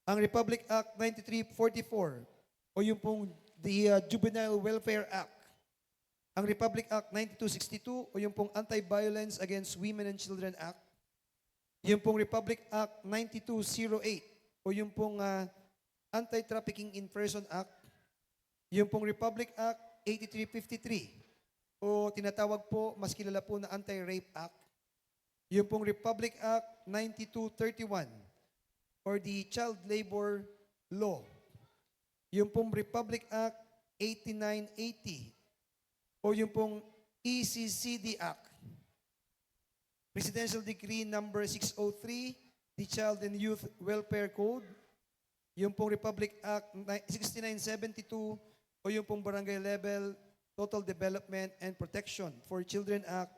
I: ang Republic Act 9344 o yung pong the Juvenile Welfare Act, ang Republic Act 9262 o yung pong Anti-Violence Against Women and Children Act, yung pong Republic Act 9208 o yung pong Anti-Trafficking in Person Act, yung pong Republic Act 8353 o tinatawag po, mas kilala po na Anti-Rape Act, yung pong Republic Act 9231 or the Child Labor Law, yung pong Republic Act 8980 o yung pong ECCD Act, Presidential Decree number 603, the Child and Youth Welfare Code, yung pong Republic Act 6972 o yung pong Barangay Level Total Development and Protection for Children Act,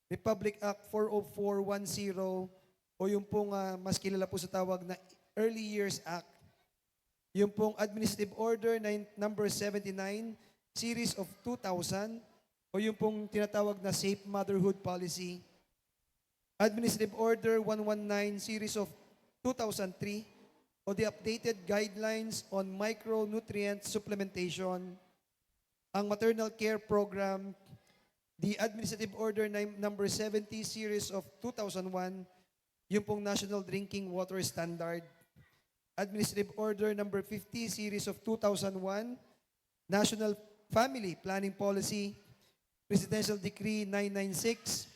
I: Republic Act 40410 o yung pong mas kilala po sa tawag na Early Years Act, yung pong Administrative Order number 79, Series of 2000 o yung pong tinatawag na Safe Motherhood Policy, Administrative Order 119, Series of 2003 o the Updated Guidelines on Micronutrient Supplementation, ang Maternal Care Program, the Administrative Order number 70, Series of 2001, yung pong National Drinking Water Standard, Administrative Order number 50, Series of 2001, National Family Planning Policy, Presidential Decree 996,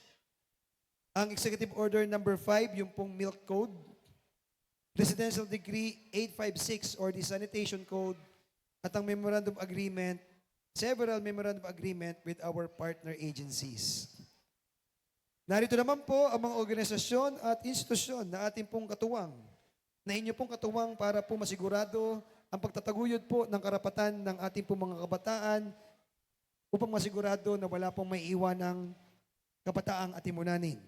I: ang Executive Order number 5, yung pong Milk Code, Presidential Decree 856 or the Sanitation Code, at ang Memorandum Agreement, several Memorandum Agreement with our partner agencies. Narito naman po ang mga organisasyon at institusyon na ating pong katuwang, na inyo pong katuwang para po masigurado ang pagtataguyod po ng karapatan ng ating pong mga kabataan upang masigurado na wala pong may iwan ng kabataang atimunanin.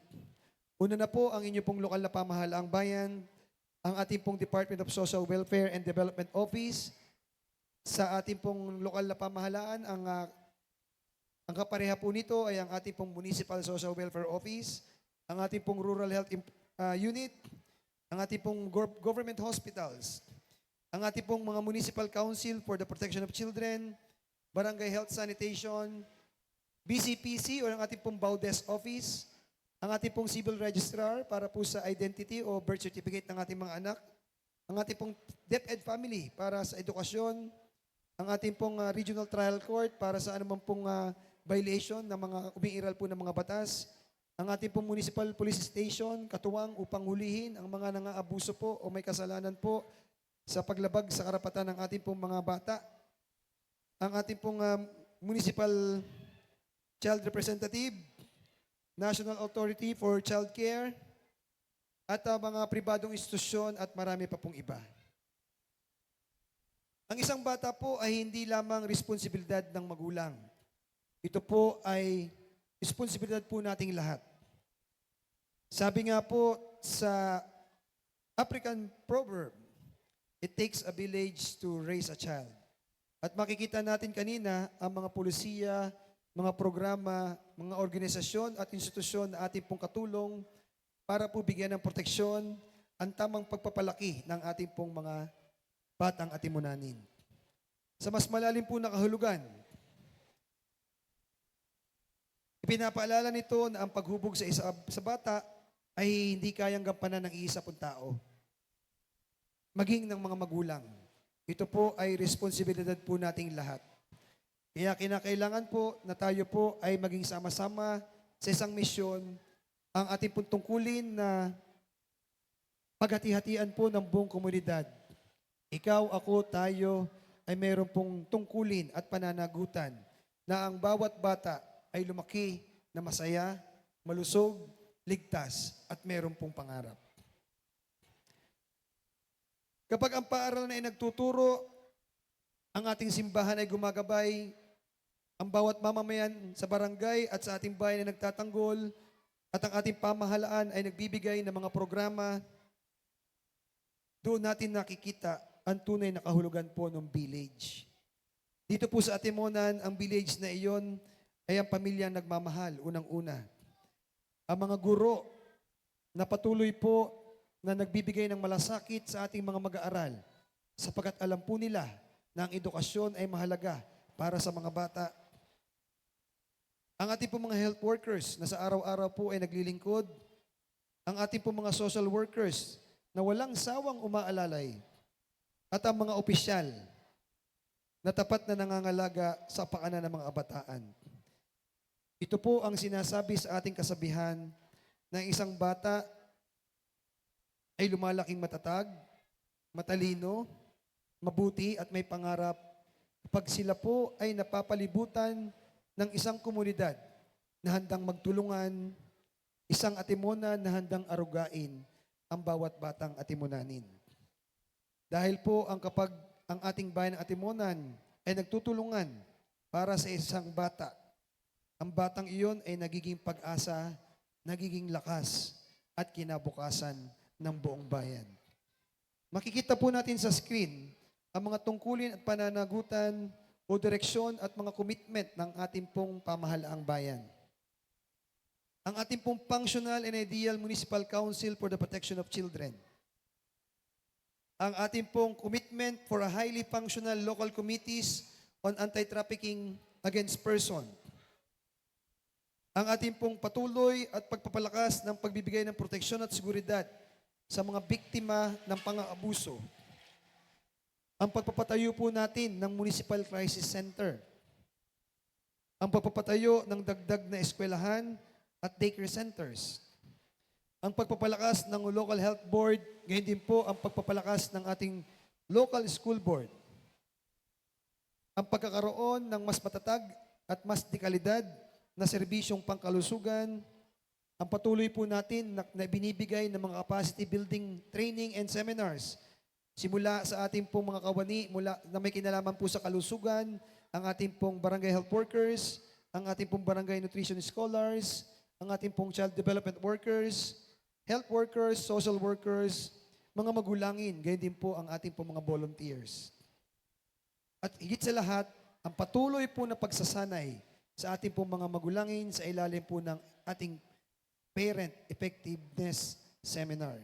I: Una na po ang inyo pong lokal na pamahalaang bayan, ang ating pong Department of Social Welfare and Development Office, sa ating pong lokal na pamahalaan, ang kapareha po nito ay ang ating pong Municipal Social Welfare Office, ang ating pong Rural Health Unit, ang ating pong government hospitals, ang ating pong mga Municipal Council for the Protection of Children, Barangay Health Sanitation, BCPC o ang ating pong Baudes Office, ang ating pong Civil Registrar para po sa identity o birth certificate ng ating mga anak, ang ating pong DepEd family para sa edukasyon, ang ating pong Regional Trial Court para sa anumang pong violation ng mga umiiral po ng mga batas, ang ating pong Municipal Police Station, katuwang upang hulihin ang mga nangaabuso po o may kasalanan po sa paglabag sa karapatan ng ating pong mga bata, ang ating pong Municipal Child Representative, National Authority for Child Care, at mga pribadong institusyon at marami pa pong iba. Ang isang bata po ay hindi lamang responsibilidad ng magulang. Ito po ay responsibilidad po nating lahat. Sabi nga po sa African proverb, it takes a village to raise a child. At makikita natin kanina ang mga pulisiya, mga programa, mga organisasyon at institusyon na ating pong katulong para po bigyan ng proteksyon ang tamang pagpapalaki ng ating pong mga batang atimunanin. Sa mas malalim po na kahulugan, ipinapaalala nito na ang paghubog sa bata ay hindi kayang gampanan ng iisa pong tao, maging ng mga magulang. Ito po ay responsibilidad po nating lahat. Kaya kinakailangan po na tayo po ay maging sama-sama sa isang misyon, ang ating pong tungkulin na paghati-hatian po ng buong komunidad. Ikaw, ako, tayo ay mayroon pong tungkulin at pananagutan na ang bawat bata ay lumaki na masaya, malusog, ligtas at mayroon pong pangarap. Kapag ang paaralan ay nagtuturo, ang ating simbahan ay gumagabay, ang bawat mamamayan sa barangay at sa ating bayan ay nagtatanggol, at ang ating pamahalaan ay nagbibigay ng mga programa, doon natin nakikita ang tunay na kahulugan po ng village. Dito po sa Atimonan, ang village na iyon ay ang pamilyang nagmamahal, unang-una. Ang mga guro na patuloy po na nagbibigay ng malasakit sa ating mga mag-aaral, sapagkat alam po nila na ang edukasyon ay mahalaga para sa mga bata. Ang ating po mga health workers na sa araw-araw po ay naglilingkod. Ang ating po mga social workers na walang sawang umaalalay. At ang mga opisyal na tapat na nangangalaga sa pakanan ng mga kabataan. Ito po ang sinasabi sa ating kasabihan na isang bata ay lumalaking matatag, matalino, mabuti at may pangarap pag sila po ay napapalibutan ng isang komunidad na handang magtulungan, isang atimonan na handang arugain ang bawat batang atimonanin. Dahil po kapag ang ating bayan ng atimonan ay nagtutulungan para sa isang bata, ang batang iyon ay nagiging pag-asa, nagiging lakas at kinabukasan ng buong bayan. Makikita po natin sa screen ang mga tungkulin at pananagutan o direksyon at mga commitment ng ating pong pamahalaang bayan. Ang ating pong Functional and Ideal Municipal Council for the Protection of Children. Ang ating pong commitment for a highly functional local committees on anti-trafficking against person. Ang ating pong patuloy at pagpapalakas ng pagbibigay ng proteksyon at seguridad sa mga biktima ng pang-aabuso. Ang pagpapatayo po natin ng Municipal Crisis Center. Ang pagpapatayo ng dagdag na eskwelahan at daycare centers. Ang pagpapalakas ng local health board, gayon din po ang pagpapalakas ng ating local school board. Ang pagkakaroon ng mas matatag at mas dekalidad na serbisyong pangkalusugan, ang patuloy po natin na binibigay ng mga capacity building training and seminars. Simula sa ating pong mga kawani, mula na may kinalaman po sa kalusugan, ang ating pong barangay health workers, ang ating pong barangay nutrition scholars, ang ating pong child development workers, health workers, social workers, mga magulangin, gayon din po ang ating pong mga volunteers. At higit sa lahat, ang patuloy po na pagsasanay sa ating pong mga magulangin sa ilalim po ng ating Parent Effectiveness Seminar.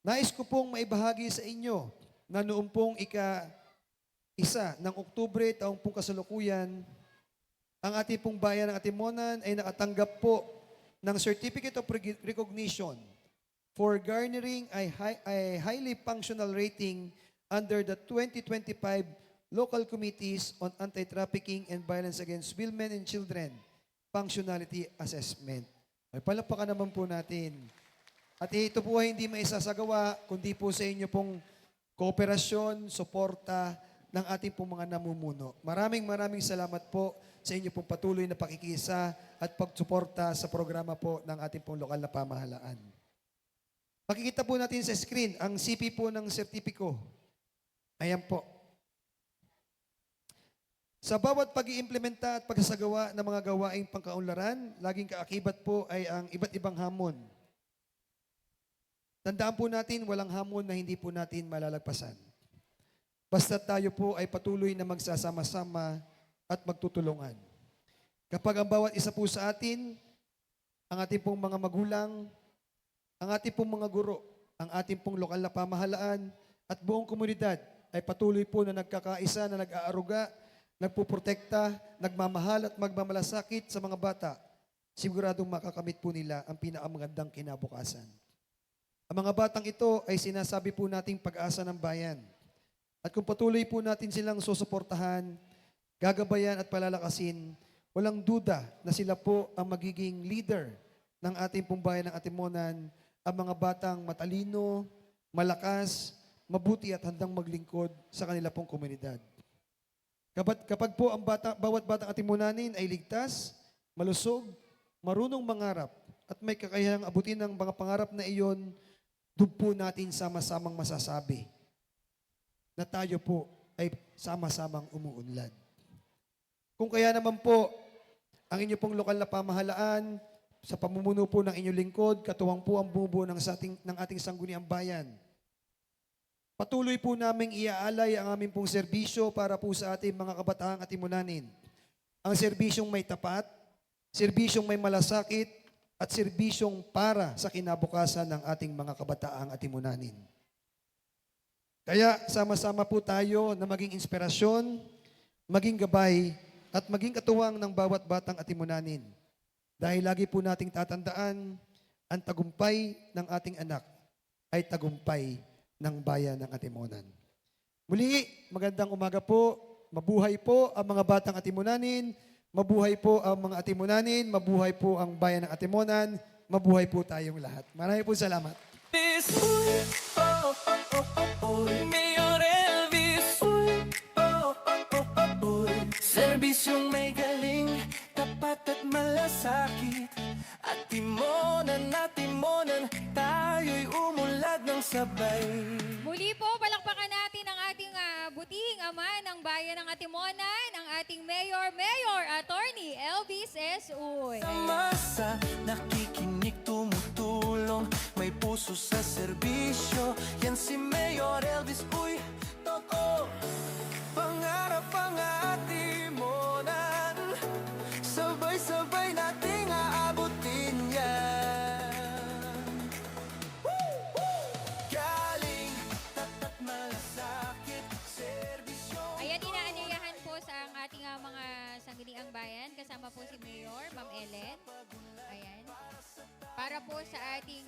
I: Nais ko pong maibahagi sa inyo na noong pong ika-1 ng Oktubre taong pong kasalukuyan, ang ating pong bayan ng Atimonan ay nakatanggap po ng Certificate of Recognition for garnering a highly functional rating under the 2025 Local Committees on Anti-Trafficking and Violence Against Women and Children Functionality Assessment. Ay palakpakan naman po natin. At ito po ay hindi maisasagawa kundi po sa inyo pong kooperasyon, suporta ng ating pong mga namumuno. Maraming salamat po sa inyo pong patuloy na pakikisa at pagsuporta sa programa po ng ating pong lokal na pamahalaan. Makikita po natin sa screen ang CP po ng sertipiko. Ayan po. Sa bawat pag-iimplementa at pagsasagawa ng mga gawaing pangkaunlaran, laging kaakibat po ay ang iba't ibang hamon. Tandaan po natin, walang hamon na hindi po natin malalagpasan. Basta tayo po ay patuloy na magsasama-sama at magtutulungan. Kapag ang bawat isa po sa atin, ang ating pong mga magulang, ang ating pong mga guro, ang ating pong lokal na pamahalaan at buong komunidad ay patuloy po na nagkakaisa, na nag-aaruga, nagpuprotekta, nagmamahal at magmamalasakit sa mga bata, siguradong makakamit po nila ang pinakamagandang kinabukasan. Ang mga batang ito ay sinasabi po nating pag-asa ng bayan. At kung patuloy po natin silang susuportahan, gagabayan at palalakasin, walang duda na sila po ang magiging leader ng ating pong bayan ng Atimonan, ang mga batang matalino, malakas, mabuti at handang maglingkod sa kanila pong komunidad. Kapag po ang bawat batang Atimonanin ay ligtas, malusog, marunong mangarap at may kakayahang abutin ng mga pangarap na iyon, doon po natin sama-samang masasabi na tayo po ay sama-samang umuunlad. Kung kaya naman po, ang inyo pong lokal na pamahalaan, sa pamumuno po ng inyong lingkod, katuwang po ang bumubuo ng ating sangguniang bayan. Patuloy po naming iaalay ang aming pong serbisyo para po sa ating mga kabataang Atimonanin. Ang serbisyong may tapat, serbisyong may malasakit, at serbisyong para sa kinabukasan ng ating mga kabataang Atimonanin. Kaya sama-sama po tayo na maging inspirasyon, maging gabay, at maging katuwang ng bawat batang Atimonanin. Dahil lagi po nating tatandaan, ang tagumpay ng ating anak ay tagumpay ng bayan ng Atimonan. Muli, magandang umaga po. Mabuhay po ang mga batang Atimonanin. Mabuhay po ang mga Atimonanin. Mabuhay po ang bayan ng Atimonan. Mabuhay po tayong lahat. Maraming po salamat.
H: Mayor Elvis, serbisyong may galing, tapat at malasakit. Atimonan, tayo'y umunlad ng sabay.
B: Muli po, palakpakan natin ang ating butihing ama ng bayan ng Atimonan, ang ating Mayor Attorney Elvis S. Uy.
H: Sa masa, nakikinig, tumutulong, may puso sa serbisyo. Yan si Mayor Elvis, uy, toko. Pangarap ang Atimonan, sabay-sabay nating aabutin yan. Galing, tatat malasakit, serbisyo.
B: Ayan, inaanyayahan po sa ang ating mga sangguniang bayan. Kasama po si Mayor, Ma'am Ellen. Ayan. Para po sa ating